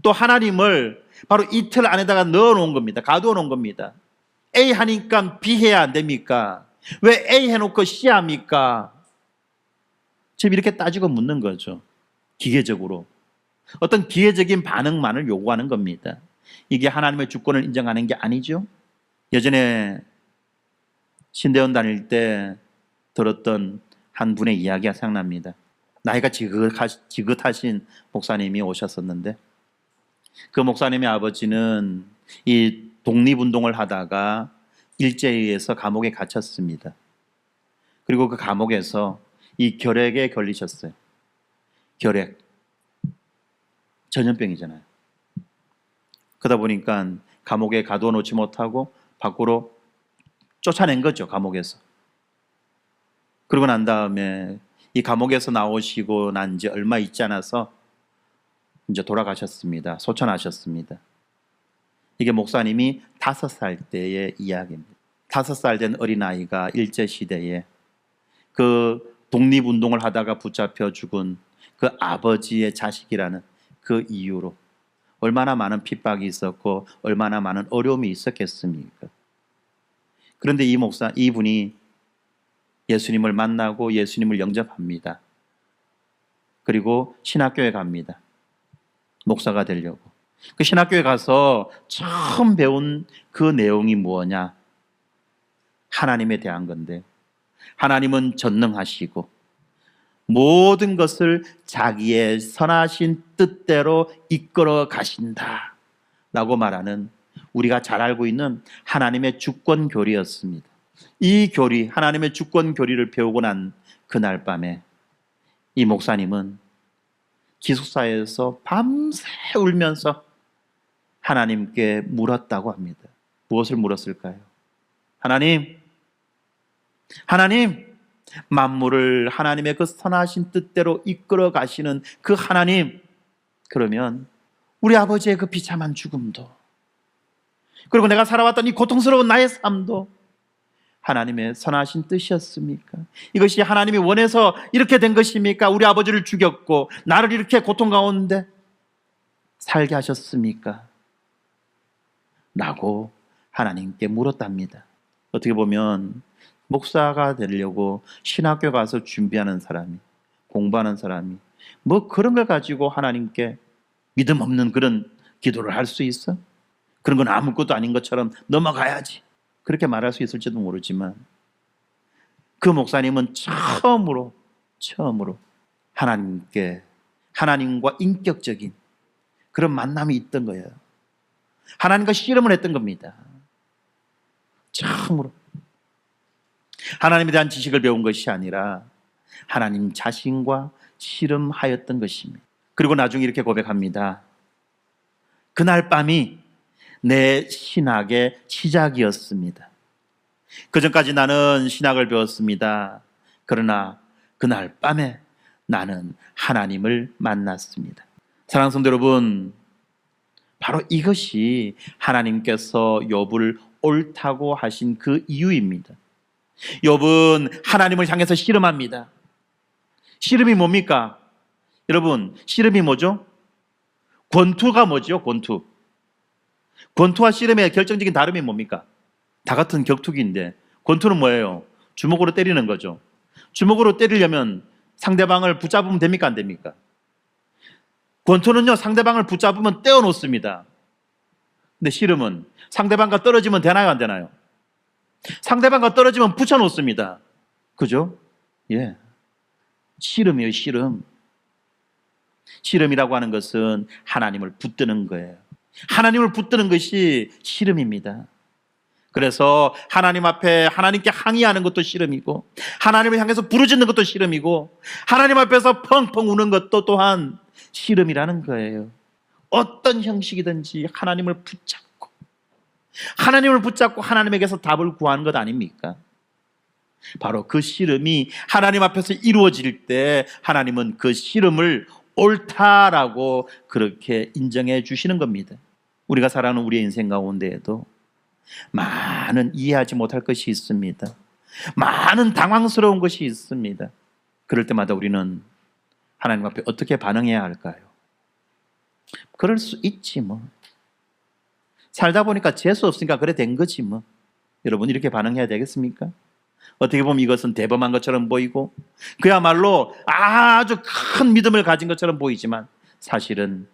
또 하나님을 바로 이틀 안에다가 넣어 놓은 겁니다. 가두어 놓은 겁니다. A 하니까 B 해야 안 됩니까? 왜 A 해놓고 C 합니까? 지금 이렇게 따지고 묻는 거죠. 기계적으로. 어떤 기계적인 반응만을 요구하는 겁니다. 이게 하나님의 주권을 인정하는 게 아니죠. 예전에 신대원 다닐 때 들었던 한 분의 이야기가 생각납니다. 나이가 지긋하신 목사님이 오셨었는데 그 목사님의 아버지는 이 독립운동을 하다가 일제에 의해서 감옥에 갇혔습니다. 그리고 그 감옥에서 이 결핵에 걸리셨어요. 결핵. 전염병이잖아요. 그러다 보니까 감옥에 가둬 놓지 못하고 밖으로 쫓아낸 거죠, 감옥에서. 그러고 난 다음에 이 감옥에서 나오시고 난 지 얼마 있지 않아서 이제 돌아가셨습니다. 소천하셨습니다. 이게 목사님이 5살 때의 이야기입니다. 5살 된 어린아이가 일제시대에 그 독립운동을 하다가 붙잡혀 죽은 그 아버지의 자식이라는 그 이유로 얼마나 많은 핍박이 있었고 얼마나 많은 어려움이 있었겠습니까? 그런데 이분이 예수님을 만나고 예수님을 영접합니다. 그리고 신학교에 갑니다. 목사가 되려고. 그 신학교에 가서 처음 배운 그 내용이 뭐냐? 하나님에 대한 건데, 하나님은 전능하시고 모든 것을 자기의 선하신 뜻대로 이끌어 가신다 라고 말하는 우리가 잘 알고 있는 하나님의 주권 교리였습니다. 이 교리, 하나님의 주권 교리를 배우고 난 그날 밤에 이 목사님은 기숙사에서 밤새 울면서 하나님께 물었다고 합니다. 무엇을 물었을까요? 하나님, 만물을 하나님의 그 선하신 뜻대로 이끌어 가시는 그 하나님, 그러면 우리 아버지의 그 비참한 죽음도, 그리고 내가 살아왔던 이 고통스러운 나의 삶도 하나님의 선하신 뜻이었습니까? 이것이 하나님이 원해서 이렇게 된 것입니까? 우리 아버지를 죽였고 나를 이렇게 고통 가운데 살게 하셨습니까? 라고 하나님께 물었답니다. 어떻게 보면 목사가 되려고 신학교 가서 준비하는 사람이, 공부하는 사람이 뭐 그런 걸 가지고 하나님께 믿음 없는 그런 기도를 할 수 있어? 그런 건 아무것도 아닌 것처럼 넘어가야지, 그렇게 말할 수 있을지도 모르지만 그 목사님은 처음으로 하나님과 인격적인 그런 만남이 있던 거예요. 하나님과 씨름을 했던 겁니다. 처음으로. 하나님에 대한 지식을 배운 것이 아니라 하나님 자신과 씨름하였던 것입니다. 그리고 나중에 이렇게 고백합니다. 그날 밤이 내 신학의 시작이었습니다. 그전까지 나는 신학을 배웠습니다. 그러나 그날 밤에 나는 하나님을 만났습니다. 사랑하는 성도 여러분, 바로 이것이 하나님께서 욥을 옳다고 하신 그 이유입니다. 욥은 하나님을 향해서 씨름합니다. 씨름이 뭡니까? 여러분, 씨름이 뭐죠? 권투가 뭐죠? 권투와 씨름의 결정적인 다름이 뭡니까? 다 같은 격투기인데 권투는 뭐예요? 주먹으로 때리는 거죠. 주먹으로 때리려면 상대방을 붙잡으면 됩니까? 안 됩니까? 권투는요, 상대방을 붙잡으면 떼어놓습니다. 근데 씨름은 상대방과 떨어지면 되나요? 안 되나요? 상대방과 떨어지면 붙여놓습니다. 그죠? 예. 씨름이에요, 씨름. 씨름이라고 하는 것은 하나님을 붙드는 거예요. 하나님을 붙드는 것이 씨름입니다. 그래서 하나님 앞에 하나님께 항의하는 것도 씨름이고, 하나님을 향해서 부르짖는 것도 씨름이고, 하나님 앞에서 펑펑 우는 것도 또한 씨름이라는 거예요. 어떤 형식이든지 하나님을 붙잡고 하나님에게서 답을 구하는 것 아닙니까? 바로 그 씨름이 하나님 앞에서 이루어질 때 하나님은 그 씨름을 옳다라고 그렇게 인정해 주시는 겁니다. 우리가 살아가는 우리의 인생 가운데에도 많은 이해하지 못할 것이 있습니다. 많은 당황스러운 것이 있습니다. 그럴 때마다 우리는 하나님 앞에 어떻게 반응해야 할까요? 그럴 수 있지 뭐. 살다 보니까 재수 없으니까 그래 된 거지 뭐. 여러분 이렇게 반응해야 되겠습니까? 어떻게 보면 이것은 대범한 것처럼 보이고 그야말로 아주 큰 믿음을 가진 것처럼 보이지만 사실은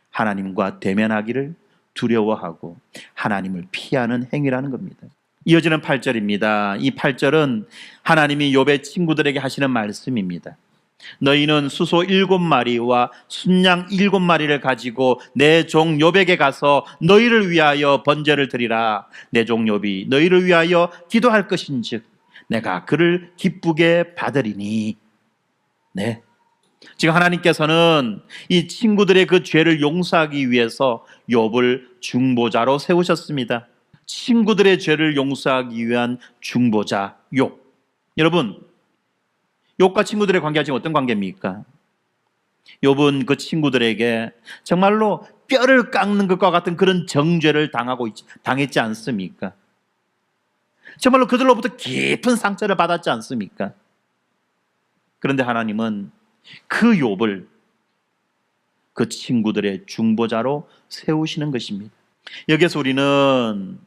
하나님과 대면하기를 두려워하고 하나님을 피하는 행위라는 겁니다. 이어지는 8절입니다. 이 8절은 하나님이 욥의 친구들에게 하시는 말씀입니다. 너희는 수소 7마리와 순양 7마리를 가지고 내 종 욥에게 가서 너희를 위하여 번제를 드리라. 내 종 욥이 너희를 위하여 기도할 것인즉 내가 그를 기쁘게 받으리니. 네. 지금 하나님께서는 이 친구들의 그 죄를 용서하기 위해서 욥을 중보자로 세우셨습니다. 친구들의 죄를 용서하기 위한 중보자 욥. 여러분, 욥과 친구들의 관계가 지금 어떤 관계입니까? 욥은 그 친구들에게 정말로 뼈를 깎는 것과 같은 그런 정죄를 당했지 않습니까? 정말로 그들로부터 깊은 상처를 받았지 않습니까? 그런데 하나님은 그 욥을 그 친구들의 중보자로 세우시는 것입니다. 여기서 우리는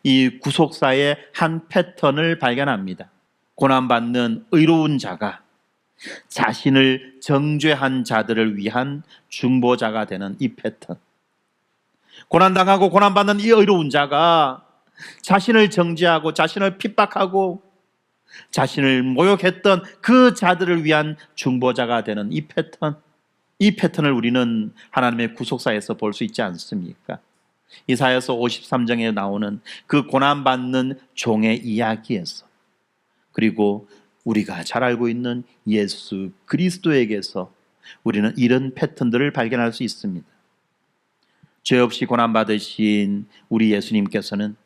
이 구속사의 한 패턴을 발견합니다. 고난받는 의로운 자가 자신을 정죄한 자들을 위한 중보자가 되는 이 패턴. 고난당하고 고난받는 이 의로운 자가 자신을 정죄하고 자신을 핍박하고 자신을 모욕했던 그 자들을 위한 중보자가 되는 이 패턴을 우리는 하나님의 구속사에서 볼 수 있지 않습니까? 이사야서 53장에 나오는 그 고난받는 종의 이야기에서, 그리고 우리가 잘 알고 있는 예수 그리스도에게서 우리는 이런 패턴들을 발견할 수 있습니다. 죄 없이 고난받으신 우리 예수님께서는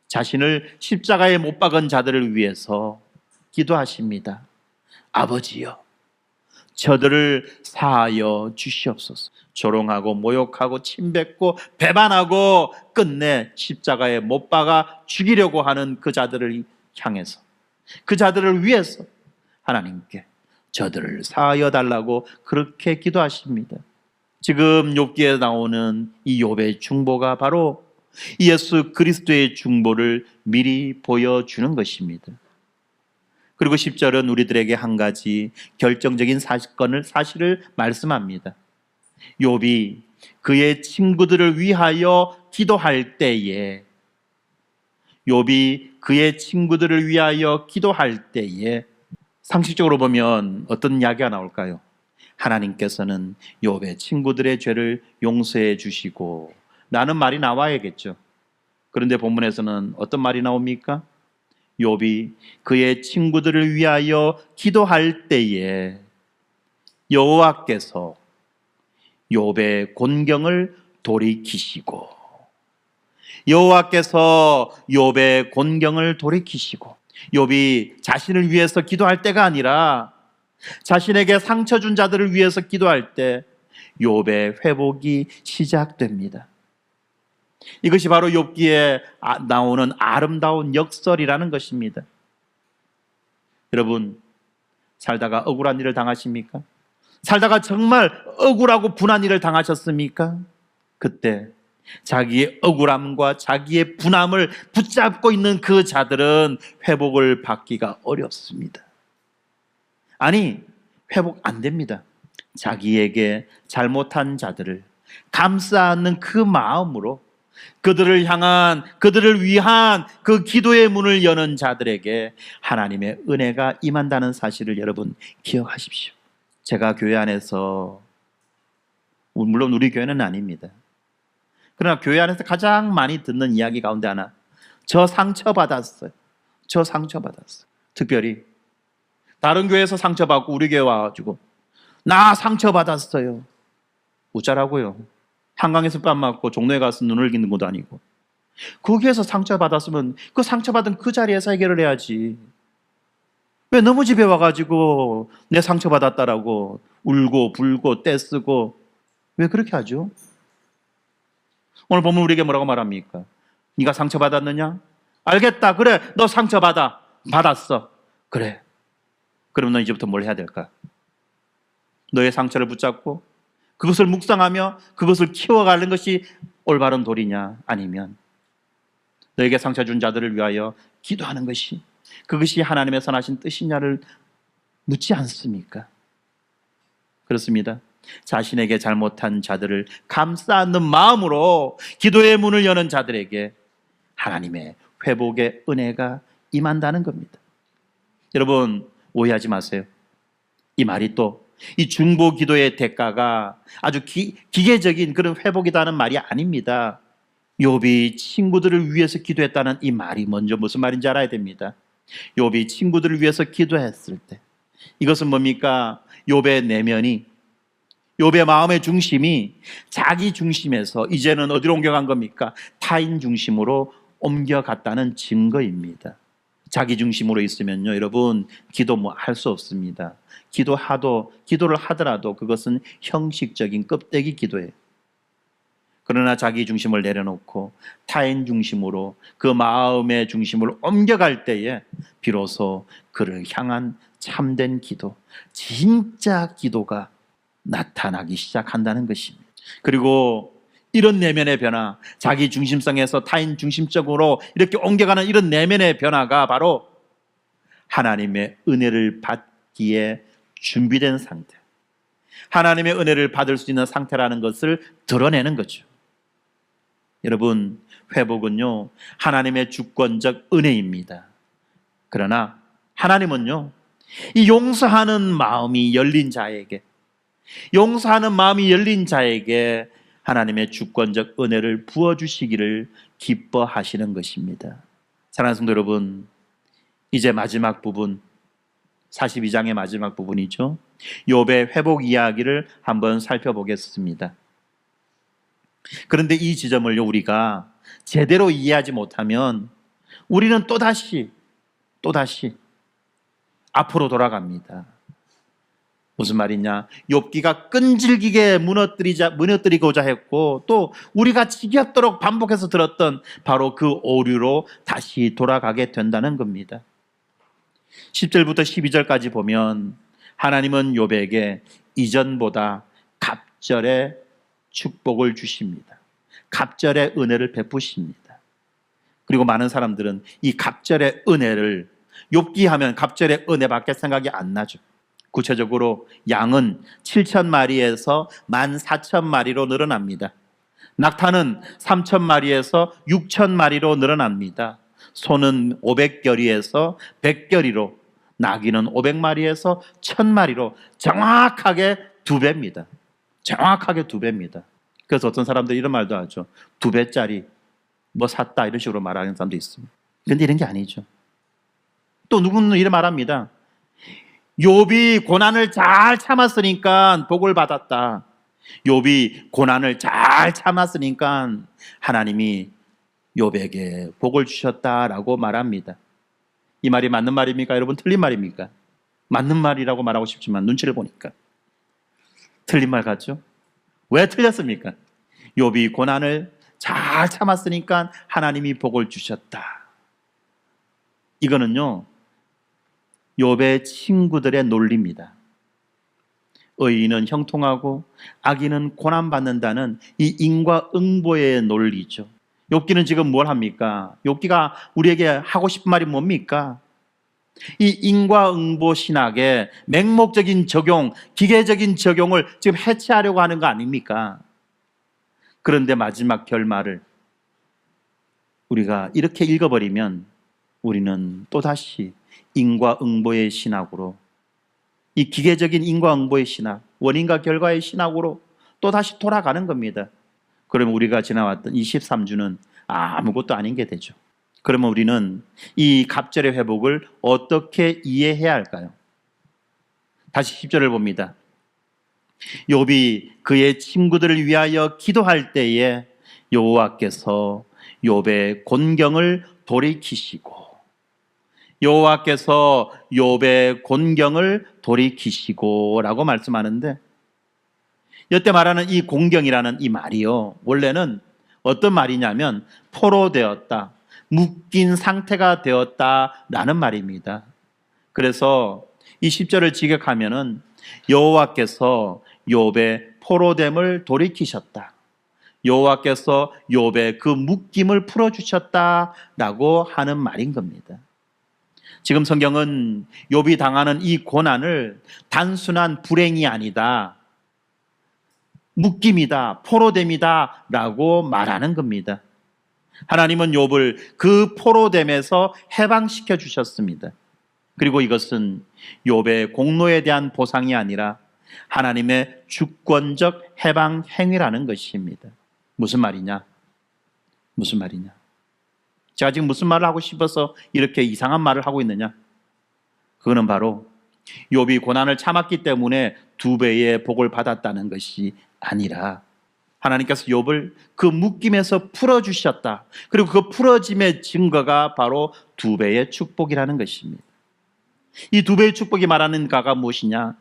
자신을 십자가에 못 박은 자들을 위해서 기도하십니다. 아버지여, 저들을 사하여 주시옵소서. 조롱하고 모욕하고 침뱉고 배반하고 끝내 십자가에 못 박아 죽이려고 하는 그 자들을 향해서, 그 자들을 위해서 하나님께 저들을 사하여 달라고 그렇게 기도하십니다. 지금 욥기에 나오는 이 욥의 중보가 바로 예수 그리스도의 중보를 미리 보여주는 것입니다. 그리고 10절은 우리들에게 한 가지 결정적인 사실을 말씀합니다. 욥이 그의 친구들을 위하여 기도할 때에, 욥이 그의 친구들을 위하여 기도할 때에 상식적으로 보면 어떤 이야기가 나올까요? 하나님께서는 욥의 친구들의 죄를 용서해 주시고 라는 말이 나와야겠죠. 그런데 본문에서는 어떤 말이 나옵니까? 욥이 그의 친구들을 위하여 기도할 때에 여호와께서 욥의 곤경을 돌이키시고, 여호와께서 욥의 곤경을 돌이키시고, 욥이 자신을 위해서 기도할 때가 아니라 자신에게 상처 준 자들을 위해서 기도할 때 욥의 회복이 시작됩니다. 이것이 바로 욥기에 나오는 아름다운 역설이라는 것입니다. 여러분, 살다가 억울한 일을 당하십니까? 살다가 정말 억울하고 분한 일을 당하셨습니까? 그때 자기의 억울함과 자기의 분함을 붙잡고 있는 그 자들은 회복을 받기가 어렵습니다. 아니, 회복 안 됩니다. 자기에게 잘못한 자들을 감싸 안는 그 마음으로 그들을 향한, 그들을 위한 그 기도의 문을 여는 자들에게 하나님의 은혜가 임한다는 사실을 여러분 기억하십시오. 제가 교회 안에서, 물론 우리 교회는 아닙니다. 그러나 교회 안에서 가장 많이 듣는 이야기 가운데 하나, 저 상처받았어요. 저 상처받았어요. 특별히 다른 교회에서 상처받고 우리 교회 와가지고 나 상처받았어요. 웃자라고요. 한강에서 뺨 맞고 종로에 가서 눈을 기는 것도 아니고, 거기에서 상처받았으면 그 상처받은 그 자리에서 해결을 해야지. 왜 너무 집에 와가지고 내 상처받았다라고 울고 불고 떼쓰고 왜 그렇게 하죠? 오늘 보면 우리에게 뭐라고 말합니까? 네가 상처받았느냐? 알겠다. 그래, 너 상처받았어. 그래, 그럼 너 이제부터 뭘 해야 될까? 너의 상처를 붙잡고 그것을 묵상하며 그것을 키워가는 것이 올바른 도리냐? 아니면 너에게 상처 준 자들을 위하여 기도하는 것이 그것이 하나님의 선하신 뜻이냐를 묻지 않습니까? 그렇습니다. 자신에게 잘못한 자들을 감싸 안는 마음으로 기도의 문을 여는 자들에게 하나님의 회복의 은혜가 임한다는 겁니다. 여러분 오해하지 마세요. 이 말이 또 이 중보 기도의 대가가 아주 기계적인 그런 회복이라는 말이 아닙니다. 욥이 친구들을 위해서 기도했다는 이 말이 먼저 무슨 말인지 알아야 됩니다. 욥이 친구들을 위해서 기도했을 때 이것은 뭡니까? 욥의 내면이, 욥의 마음의 중심이 자기 중심에서 이제는 어디로 옮겨간 겁니까? 타인 중심으로 옮겨갔다는 증거입니다. 자기 중심으로 있으면요, 여러분 기도 뭐 할 수 없습니다. 기도를 하더라도 그것은 형식적인 껍데기 기도예요. 그러나 자기 중심을 내려놓고 타인 중심으로 그 마음의 중심을 옮겨갈 때에 비로소 그를 향한 참된 기도, 진짜 기도가 나타나기 시작한다는 것입니다. 그리고 이런 내면의 변화, 자기 중심성에서 타인 중심적으로 이렇게 옮겨가는 이런 내면의 변화가 바로 하나님의 은혜를 받기에 준비된 상태, 하나님의 은혜를 받을 수 있는 상태라는 것을 드러내는 거죠. 여러분, 회복은요 하나님의 주권적 은혜입니다. 그러나 하나님은요 이 용서하는 마음이 열린 자에게, 용서하는 마음이 열린 자에게 하나님의 주권적 은혜를 부어주시기를 기뻐하시는 것입니다. 사랑하는 성도 여러분, 이제 마지막 부분, 42장의 마지막 부분이죠. 욥의 회복 이야기를 한번 살펴보겠습니다. 그런데 이 지점을 우리가 제대로 이해하지 못하면 우리는 또다시 앞으로 돌아갑니다. 무슨 말이냐? 욥기가 끈질기게 무너뜨리고자 했고 또 우리가 지겹도록 반복해서 들었던 바로 그 오류로 다시 돌아가게 된다는 겁니다. 10절부터 12절까지 보면 하나님은 욥에게 이전보다 갑절의 축복을 주십니다. 갑절의 은혜를 베푸십니다. 그리고 많은 사람들은 이 갑절의 은혜를, 욥기 하면 갑절의 은혜밖에 생각이 안 나죠. 구체적으로 양은 7,000마리에서 14,000마리로 늘어납니다. 낙타는 3,000마리에서 6,000마리로 늘어납니다. 소는 500결이에서 100결이로, 나귀는 500마리에서 1,000마리로 정확하게 2배입니다. 정확하게 2배입니다. 그래서 어떤 사람들이 이런 말도 하죠. 2배짜리 뭐 샀다 이런 식으로 말하는 사람도 있습니다. 그런데 이런 게 아니죠. 또 누구는 이런 말합니다. 욥이 고난을 잘 참았으니까 복을 받았다. 욥이 고난을 잘 참았으니까 하나님이 욥에게 복을 주셨다라고 말합니다. 이 말이 맞는 말입니까? 여러분 틀린 말입니까? 맞는 말이라고 말하고 싶지만 눈치를 보니까 틀린 말 같죠? 왜 틀렸습니까? 욥이 고난을 잘 참았으니까 하나님이 복을 주셨다. 이거는요 욥의 친구들의 논리입니다. 의인은 형통하고 악인은 고난받는다는 이 인과응보의 논리죠. 욥기는 지금 뭘 합니까? 욥기가 우리에게 하고 싶은 말이 뭡니까? 이 인과응보 신학의 맹목적인 적용, 기계적인 적용을 지금 해체하려고 하는 거 아닙니까? 그런데 마지막 결말을 우리가 이렇게 읽어버리면 우리는 또다시 인과응보의 신학으로, 이 기계적인 인과응보의 신학, 원인과 결과의 신학으로 또다시 돌아가는 겁니다. 그러면 우리가 지나왔던 23주는 아무것도 아닌 게 되죠. 그러면 우리는 이 갑절의 회복을 어떻게 이해해야 할까요? 다시 10절을 봅니다. 욥이 그의 친구들을 위하여 기도할 때에 여호와께서 욥의 곤경을 돌이키시고, 여호와께서 욥의 곤경을 돌이키시고 라고 말씀하는데, 이때 말하는 이 곤경이라는 이 말이요 원래는 어떤 말이냐면 포로되었다, 묶인 상태가 되었다라는 말입니다. 그래서 이 10절을 직역하면은 여호와께서 욥의 포로됨을 돌이키셨다. 여호와께서 욥의 그 묶임을 풀어주셨다라고 하는 말인 겁니다. 지금 성경은 욥이 당하는 이 고난을 단순한 불행이 아니다, 묶임이다, 포로됨이다 라고 말하는 겁니다. 하나님은 욥을 그 포로됨에서 해방시켜 주셨습니다. 그리고 이것은 욥의 공로에 대한 보상이 아니라 하나님의 주권적 해방 행위라는 것입니다. 무슨 말이냐? 무슨 말이냐? 제가 지금 무슨 말을 하고 싶어서 이렇게 이상한 말을 하고 있느냐? 그거는 바로 욥이 고난을 참았기 때문에 2배의 복을 받았다는 것이 아니라 하나님께서 욥을 그 묶임에서 풀어주셨다. 그리고 그 풀어짐의 증거가 바로 2배의 축복이라는 것입니다. 이 2배의 축복이 말하는 가가 무엇이냐?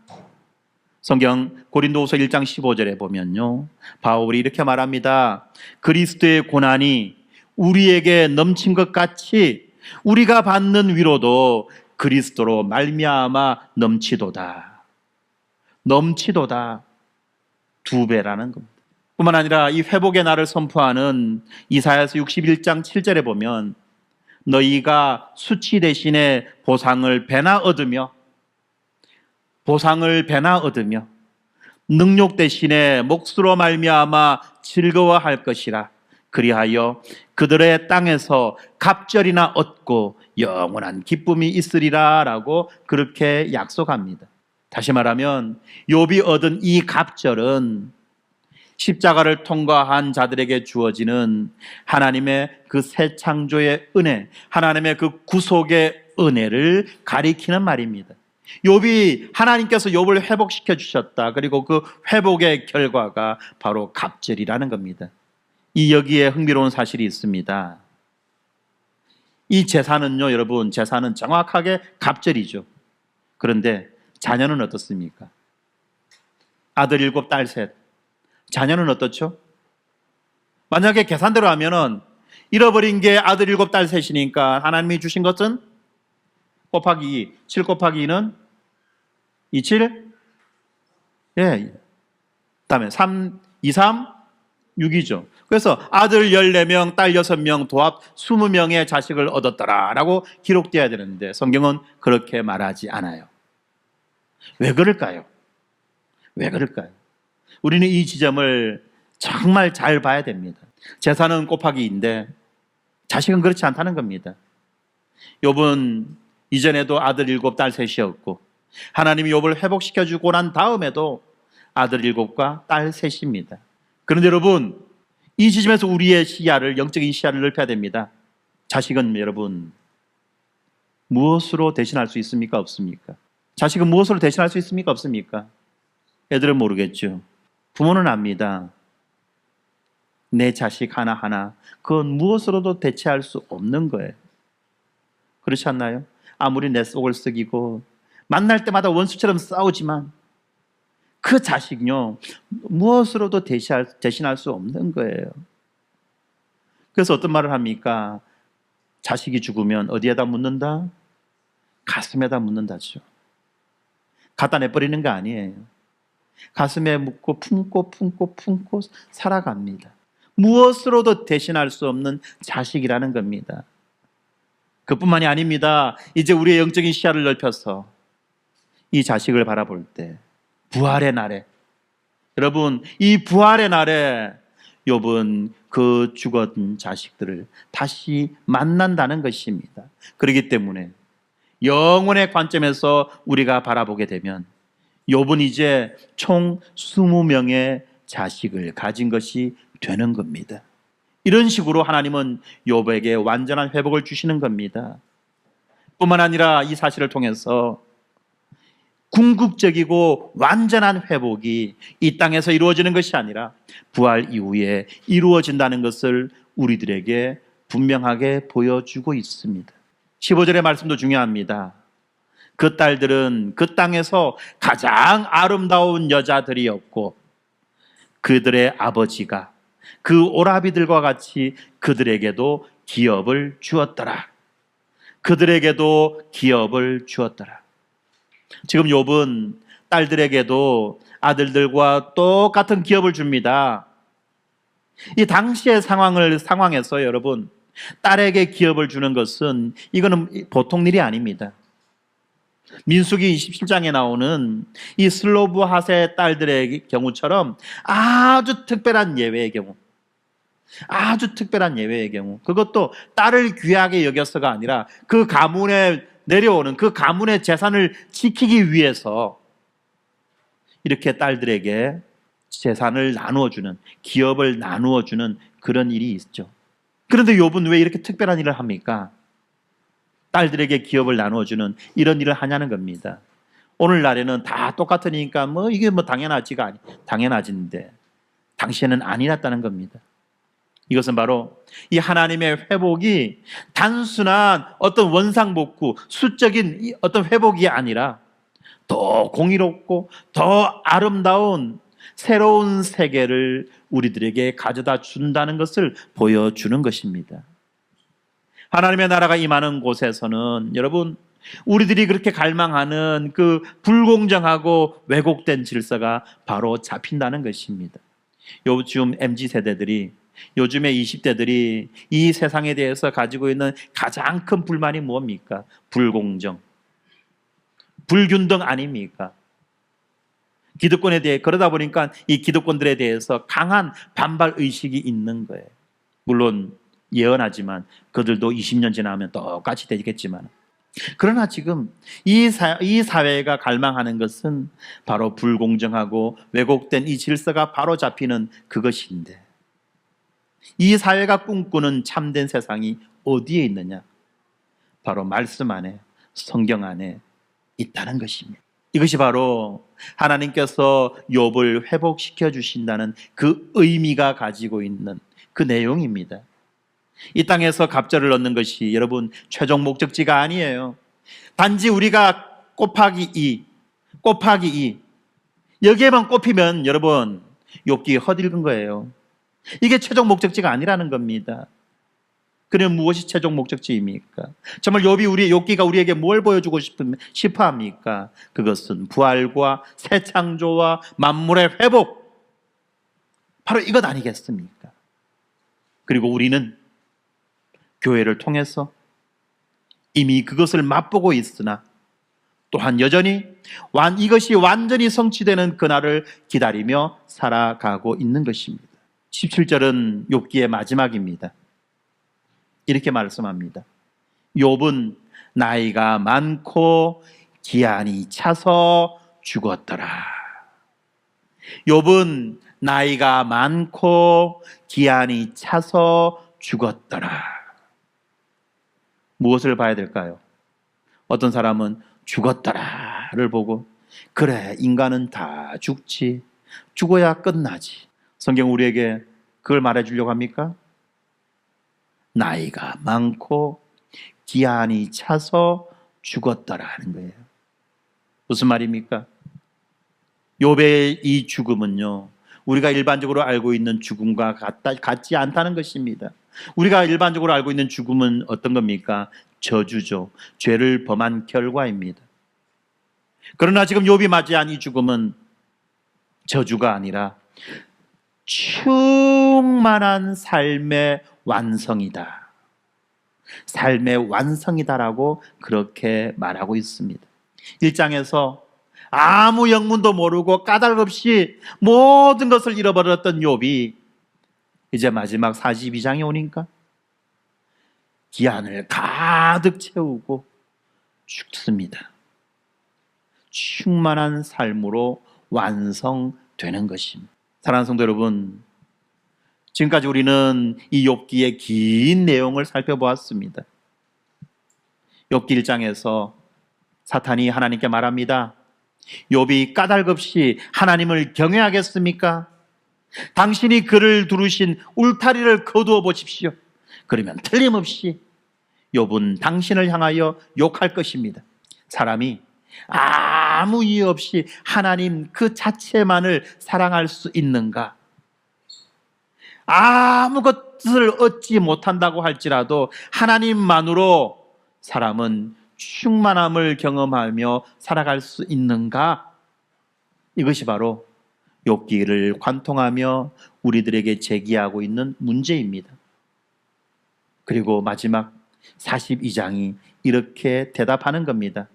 성경 고린도후서 1장 15절에 보면요, 바울이 이렇게 말합니다. 그리스도의 고난이 우리에게 넘친 것 같이 우리가 받는 위로도 그리스도로 말미암아 넘치도다. 넘치도다. 2배라는 겁니다. 뿐만 아니라 이 회복의 날을 선포하는 이사야서 61장 7절에 보면 너희가 수치 대신에 보상을 배나 얻으며 능욕 대신에 몫으로 말미암아 즐거워할 것이라. 그리하여 그들의 땅에서 갑절이나 얻고 영원한 기쁨이 있으리라 라고 그렇게 약속합니다. 다시 말하면 욥이 얻은 이 갑절은 십자가를 통과한 자들에게 주어지는 하나님의 그 새 창조의 은혜, 하나님의 그 구속의 은혜를 가리키는 말입니다. 욥이 하나님께서 욥을 회복시켜 주셨다. 그리고 그 회복의 결과가 바로 갑절이라는 겁니다. 이 여기에 흥미로운 사실이 있습니다. 이 제사는요, 여러분, 제사는 정확하게 갑절이죠. 그런데 자녀는 어떻습니까? 아들 7, 딸 3. 자녀는 어떻죠? 만약에 계산대로 하면은 잃어버린 게 아들 7, 딸 3이니까 하나님이 주신 것은 곱하기 2, 7 곱하기 2는 27? 예. 그다음에 3, 2, 3, 6이죠. 그래서 아들 14명, 딸 6명, 도합 20명의 자식을 얻었더라라고 기록되어야 되는데 성경은 그렇게 말하지 않아요. 왜 그럴까요? 왜 그럴까요? 우리는 이 지점을 정말 잘 봐야 됩니다. 재산은 곱하기 2인데 자식은 그렇지 않다는 겁니다. 욥은 이전에도 아들 7, 딸 3이었고 하나님이 욥을 회복시켜주고 난 다음에도 아들 7과 딸 3입니다. 그런데 여러분, 이 지점에서 우리의 시야를, 영적인 시야를 넓혀야 됩니다. 자식은 여러분 무엇으로 대신할 수 있습니까? 없습니까? 자식은 무엇으로 대신할 수 있습니까? 없습니까? 애들은 모르겠죠. 부모는 압니다. 내 자식 하나하나 그건 무엇으로도 대체할 수 없는 거예요. 그렇지 않나요? 아무리 내 속을 썩이고 만날 때마다 원수처럼 싸우지만 그 자식요 무엇으로도 대신할 수 없는 거예요. 그래서 어떤 말을 합니까? 자식이 죽으면 어디에다 묻는다? 가슴에다 묻는다죠. 갖다 내버리는 거 아니에요. 가슴에 묻고 품고 살아갑니다. 무엇으로도 대신할 수 없는 자식이라는 겁니다. 그뿐만이 아닙니다. 이제 우리의 영적인 시야를 넓혀서 이 자식을 바라볼 때 부활의 날에, 여러분, 이 부활의 날에 욥은 그 죽은 자식들을 다시 만난다는 것입니다. 그렇기 때문에 영혼의 관점에서 우리가 바라보게 되면 욥은 이제 총 20명의 자식을 가진 것이 되는 겁니다. 이런 식으로 하나님은 욥에게 완전한 회복을 주시는 겁니다. 뿐만 아니라 이 사실을 통해서 궁극적이고 완전한 회복이 이 땅에서 이루어지는 것이 아니라 부활 이후에 이루어진다는 것을 우리들에게 분명하게 보여주고 있습니다. 15절의 말씀도 중요합니다. 그 딸들은 그 땅에서 가장 아름다운 여자들이었고 그들의 아버지가 그 오라비들과 같이 그들에게도 기업을 주었더라. 그들에게도 기업을 주었더라. 지금 욥은 딸들에게도 아들들과 똑같은 기업을 줍니다. 이 당시의 상황에서 여러분, 딸에게 기업을 주는 것은 이거는 보통 일이 아닙니다. 민수기 27장에 나오는 이 슬로브핫의 딸들의 경우처럼 아주 특별한 예외의 경우, 아주 특별한 예외의 경우, 그것도 딸을 귀하게 여겨서가 아니라 그 가문에 내려오는 그 가문의 재산을 지키기 위해서 이렇게 딸들에게 재산을 나누어주는, 기업을 나누어주는 그런 일이 있죠. 그런데 욥은 왜 이렇게 특별한 일을 합니까? 딸들에게 기업을 나누어주는 이런 일을 하냐는 겁니다. 오늘날에는 다 똑같으니까 이게 당연하지인데 당시에는 아니었다는 겁니다. 이것은 바로 이 하나님의 회복이 단순한 어떤 원상복구, 수적인 어떤 회복이 아니라 더 공의롭고 더 아름다운 새로운 세계를 우리들에게 가져다 준다는 것을 보여주는 것입니다. 하나님의 나라가 임하는 곳에서는 여러분, 우리들이 그렇게 갈망하는 그 불공정하고 왜곡된 질서가 바로 잡힌다는 것입니다. 요즘 MZ세대들이, 요즘의 20대들이 이 세상에 대해서 가지고 있는 가장 큰 불만이 뭡니까? 불공정, 불균등 아닙니까? 기득권에 대해, 그러다 보니까 이 기득권들에 대해서 강한 반발 의식이 있는 거예요. 물론 예언하지만 그들도 20년 지나면 똑같이 되겠지만, 그러나 지금 이 사회가 갈망하는 것은 바로 불공정하고 왜곡된 이 질서가 바로 잡히는 그것인데, 이 사회가 꿈꾸는 참된 세상이 어디에 있느냐? 바로 말씀 안에, 성경 안에 있다는 것입니다. 이것이 바로 하나님께서 욥을 회복시켜 주신다는 그 의미가 가지고 있는 그 내용입니다. 이 땅에서 갑절을 얻는 것이 여러분 최종 목적지가 아니에요. 단지 우리가 곱하기 2 여기에만 꼽히면 여러분 욥기 헛읽은 거예요. 이게 최종 목적지가 아니라는 겁니다. 그러면 무엇이 최종 목적지입니까? 정말 욥기가 우리에게 뭘 보여주고 싶어 합니까? 그것은 부활과 새 창조와 만물의 회복, 바로 이것 아니겠습니까? 그리고 우리는 교회를 통해서 이미 그것을 맛보고 있으나 또한 여전히 이것이 완전히 성취되는 그날을 기다리며 살아가고 있는 것입니다. 17절은 욥기의 마지막입니다. 이렇게 말씀합니다. 욥은 나이가 많고 기한이 차서 죽었더라. 욥은 나이가 많고 기한이 차서 죽었더라. 무엇을 봐야 될까요? 어떤 사람은 죽었더라를 보고 그래, 인간은 다 죽지, 죽어야 끝나지. 성경 우리에게 그걸 말해주려고 합니까? 나이가 많고 기한이 차서 죽었더라 하는 거예요. 무슨 말입니까? 욥의 이 죽음은요, 우리가 일반적으로 알고 있는 죽음과 같지 않다는 것입니다. 우리가 일반적으로 알고 있는 죽음은 어떤 겁니까? 저주죠. 죄를 범한 결과입니다. 그러나 지금 욥이 맞이한 이 죽음은 저주가 아니라 충만한 삶의 완성이다. 삶의 완성이다라고 그렇게 말하고 있습니다. 1장에서 아무 영문도 모르고 까닭없이 모든 것을 잃어버렸던 욥이 이제 마지막 42장에 오니까 기한을 가득 채우고 죽습니다. 충만한 삶으로 완성되는 것입니다. 사랑하는 성도 여러분, 지금까지 우리는 이 욥기의 긴 내용을 살펴보았습니다. 욥기 1장에서 사탄이 하나님께 말합니다. 욥이 까닭없이 하나님을 경외하겠습니까? 당신이 그를 두르신 울타리를 거두어 보십시오. 그러면 틀림없이 욥은 당신을 향하여 욕할 것입니다. 사람이 아무 이유 없이 하나님 그 자체만을 사랑할 수 있는가? 아무것을 얻지 못한다고 할지라도 하나님만으로 사람은 충만함을 경험하며 살아갈 수 있는가? 이것이 바로 욥기를 관통하며 우리들에게 제기하고 있는 문제입니다. 그리고 마지막 42장이 이렇게 대답하는 겁니다.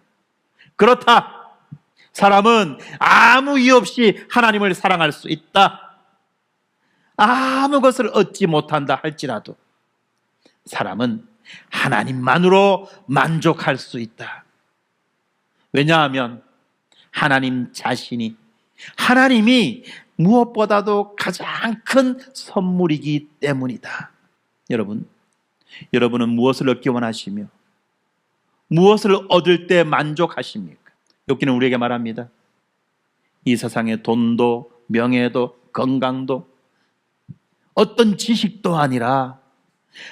그렇다. 사람은 아무 이유 없이 하나님을 사랑할 수 있다. 아무 것을 얻지 못한다 할지라도 사람은 하나님만으로 만족할 수 있다. 왜냐하면 하나님 자신이, 하나님이 무엇보다도 가장 큰 선물이기 때문이다. 여러분은 무엇을 얻기 원하시며 무엇을 얻을 때 만족하십니까? 욥기는 우리에게 말합니다. 이 세상의 돈도 명예도 건강도 어떤 지식도 아니라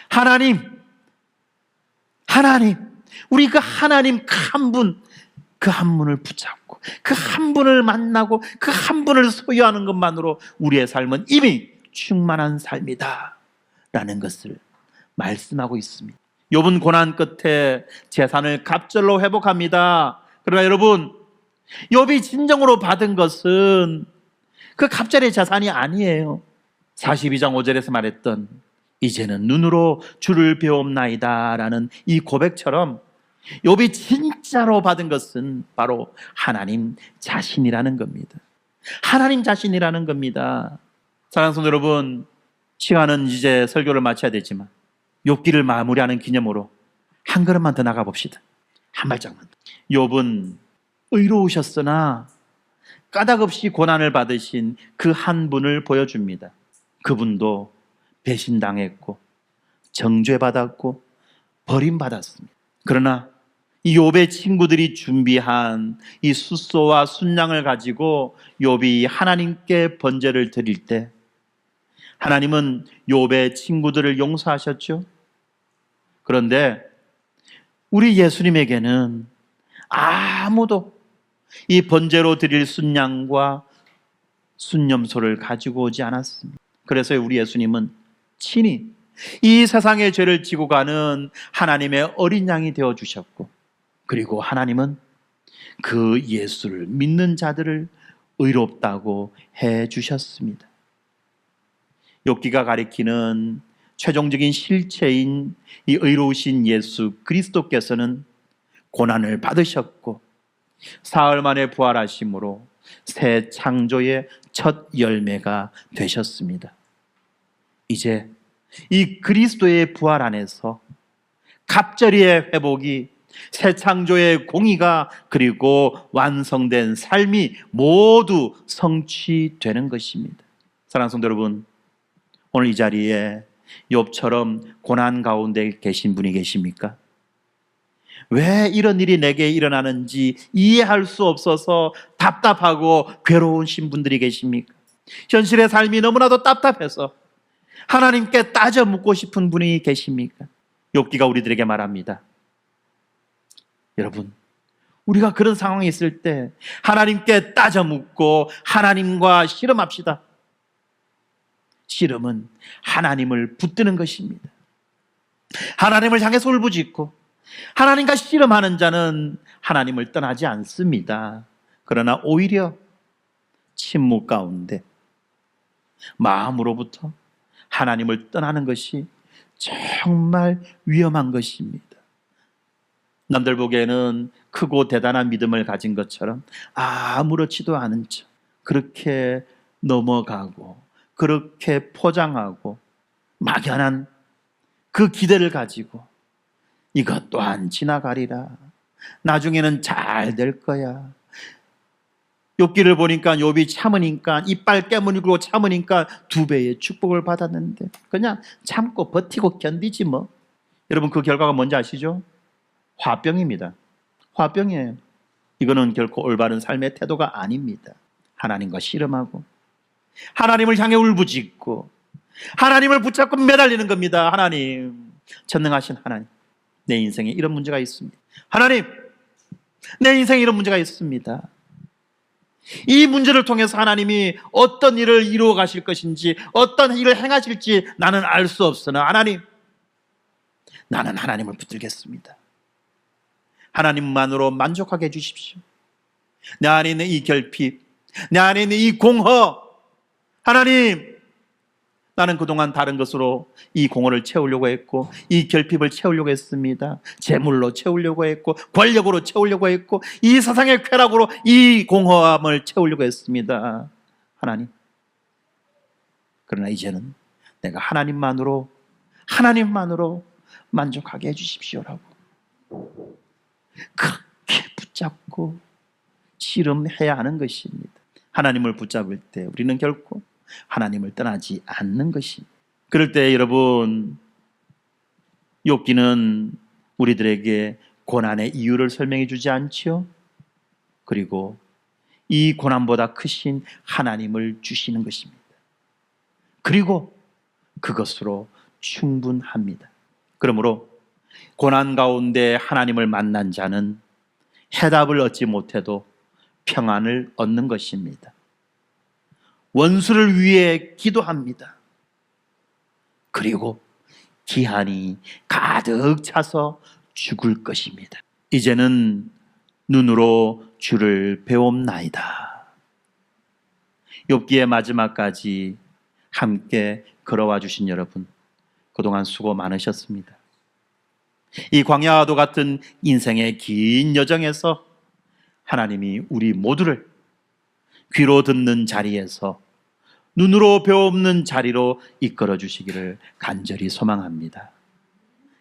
하나님, 우리 그 하나님 그 한 분을 붙잡고 그 한 분을 만나고 그 한 분을 소유하는 것만으로 우리의 삶은 이미 충만한 삶이다 라는 것을 말씀하고 있습니다. 욥은 고난 끝에 재산을 갑절로 회복합니다. 그러나 여러분, 욥이 진정으로 받은 것은 그 갑절의 재산이 아니에요. 42장 5절에서 말했던 이제는 눈으로 주를 배옵나이다 라는 이 고백처럼 욥이 진짜로 받은 것은 바로 하나님 자신이라는 겁니다. 하나님 자신이라는 겁니다. 사랑하는 성도 여러분, 시간은 이제 설교를 마쳐야 되지만 욥기를 마무리하는 기념으로 한 걸음만 더 나가 봅시다. 한 발짝만. 욥은 의로우셨으나 까닭없이 고난을 받으신 그 한 분을 보여줍니다. 그분도 배신당했고 정죄받았고 버림받았습니다. 그러나 이 욥의 친구들이 준비한 이 숫소와 순양을 가지고 욥이 하나님께 번제를 드릴 때 하나님은 욥의 친구들을 용서하셨죠. 그런데 우리 예수님에게는 아무도 이 번제로 드릴 순양과 순념소를 가지고 오지 않았습니다. 그래서 우리 예수님은 친히 이 세상의 죄를 지고 가는 하나님의 어린 양이 되어 주셨고, 그리고 하나님은 그 예수를 믿는 자들을 의롭다고 해 주셨습니다. 욥기가 가리키는 최종적인 실체인 이 의로우신 예수 그리스도께서는 고난을 받으셨고 사흘 만에 부활하심으로 새 창조의 첫 열매가 되셨습니다. 이제 이 그리스도의 부활 안에서 갑절의 회복이, 새 창조의 공의가, 그리고 완성된 삶이 모두 성취되는 것입니다. 사랑하는 성도 여러분, 오늘 이 자리에 욥처럼 고난 가운데 계신 분이 계십니까? 왜 이런 일이 내게 일어나는지 이해할 수 없어서 답답하고 괴로우신 분들이 계십니까? 현실의 삶이 너무나도 답답해서 하나님께 따져 묻고 싶은 분이 계십니까? 욥기가 우리들에게 말합니다. 여러분, 우리가 그런 상황에 있을 때 하나님께 따져 묻고 하나님과 씨름합시다. 씨름은 하나님을 붙드는 것입니다. 하나님을 향해서 울부짖고 하나님과 씨름하는 자는 하나님을 떠나지 않습니다. 그러나 오히려 침묵 가운데 마음으로부터 하나님을 떠나는 것이 정말 위험한 것입니다. 남들 보기에는 크고 대단한 믿음을 가진 것처럼 아무렇지도 않은 척 그렇게 넘어가고 그렇게 포장하고 막연한 그 기대를 가지고 이것 또한 지나가리라, 나중에는 잘 될 거야. 욥기를 보니까 욥이 참으니까, 이빨 깨물고 참으니까 2배의 축복을 받았는데 그냥 참고 버티고 견디지 뭐. 여러분, 그 결과가 뭔지 아시죠? 화병입니다. 화병이에요. 이거는 결코 올바른 삶의 태도가 아닙니다. 하나님과 씨름하고 하나님을 향해 울부짖고 하나님을 붙잡고 매달리는 겁니다. 하나님, 전능하신 하나님, 내 인생에 이런 문제가 있습니다. 하나님, 내 인생에 이런 문제가 있습니다. 이 문제를 통해서 하나님이 어떤 일을 이루어 가실 것인지, 어떤 일을 행하실지 나는 알 수 없으나 하나님, 나는 하나님을 붙들겠습니다. 하나님만으로 만족하게 해주십시오. 내 안에 있는 이 결핍, 내 안에 있는 이 공허, 하나님, 나는 그동안 다른 것으로 이 공허를 채우려고 했고, 이 결핍을 채우려고 했습니다. 재물로 채우려고 했고, 권력으로 채우려고 했고, 이 세상의 쾌락으로 이 공허함을 채우려고 했습니다. 하나님, 그러나 이제는 내가 하나님만으로 만족하게 해주십시오라고 그렇게 붙잡고 씨름해야 하는 것입니다. 하나님을 붙잡을 때 우리는 결코 하나님을 떠나지 않는 것입니다. 그럴 때 여러분, 욥기는 우리들에게 고난의 이유를 설명해 주지 않지요. 그리고 이 고난보다 크신 하나님을 주시는 것입니다. 그리고 그것으로 충분합니다. 그러므로 고난 가운데 하나님을 만난 자는 해답을 얻지 못해도 평안을 얻는 것입니다. 원수를 위해 기도합니다. 그리고 기한이 가득 차서 죽을 것입니다. 이제는 눈으로 주를 배웁나이다. 욥기의 마지막까지 함께 걸어와 주신 여러분, 그동안 수고 많으셨습니다. 이 광야와도 같은 인생의 긴 여정에서 하나님이 우리 모두를 귀로 듣는 자리에서 눈으로 배우는 자리로 이끌어 주시기를 간절히 소망합니다.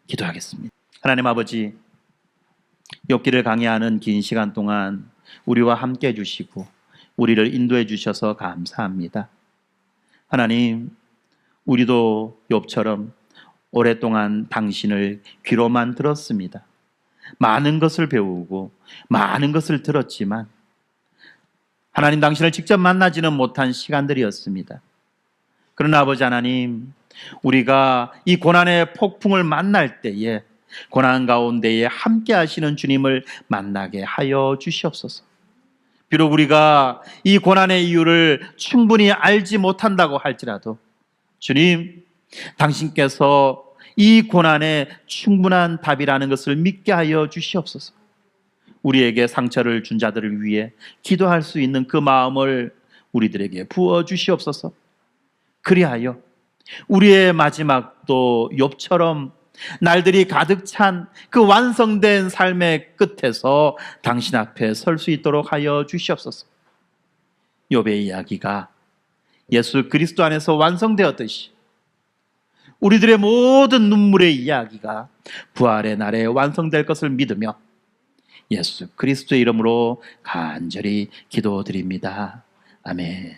기도하겠습니다. 하나님 아버지, 욥기를 강의하는 긴 시간 동안 우리와 함께 해주시고 우리를 인도해 주셔서 감사합니다. 하나님, 우리도 욥처럼 오랫동안 당신을 귀로만 들었습니다. 많은 것을 배우고 많은 것을 들었지만 하나님, 당신을 직접 만나지는 못한 시간들이었습니다. 그러나 아버지 하나님, 우리가 이 고난의 폭풍을 만날 때에 고난 가운데에 함께 하시는 주님을 만나게 하여 주시옵소서. 비록 우리가 이 고난의 이유를 충분히 알지 못한다고 할지라도 주님, 당신께서 이 고난에 충분한 답이라는 것을 믿게 하여 주시옵소서. 우리에게 상처를 준 자들을 위해 기도할 수 있는 그 마음을 우리들에게 부어 주시옵소서. 그리하여 우리의 마지막도 욥처럼 날들이 가득 찬 그 완성된 삶의 끝에서 당신 앞에 설 수 있도록 하여 주시옵소서. 욥의 이야기가 예수 그리스도 안에서 완성되었듯이 우리들의 모든 눈물의 이야기가 부활의 날에 완성될 것을 믿으며 예수 그리스도의 이름으로 간절히 기도드립니다. 아멘.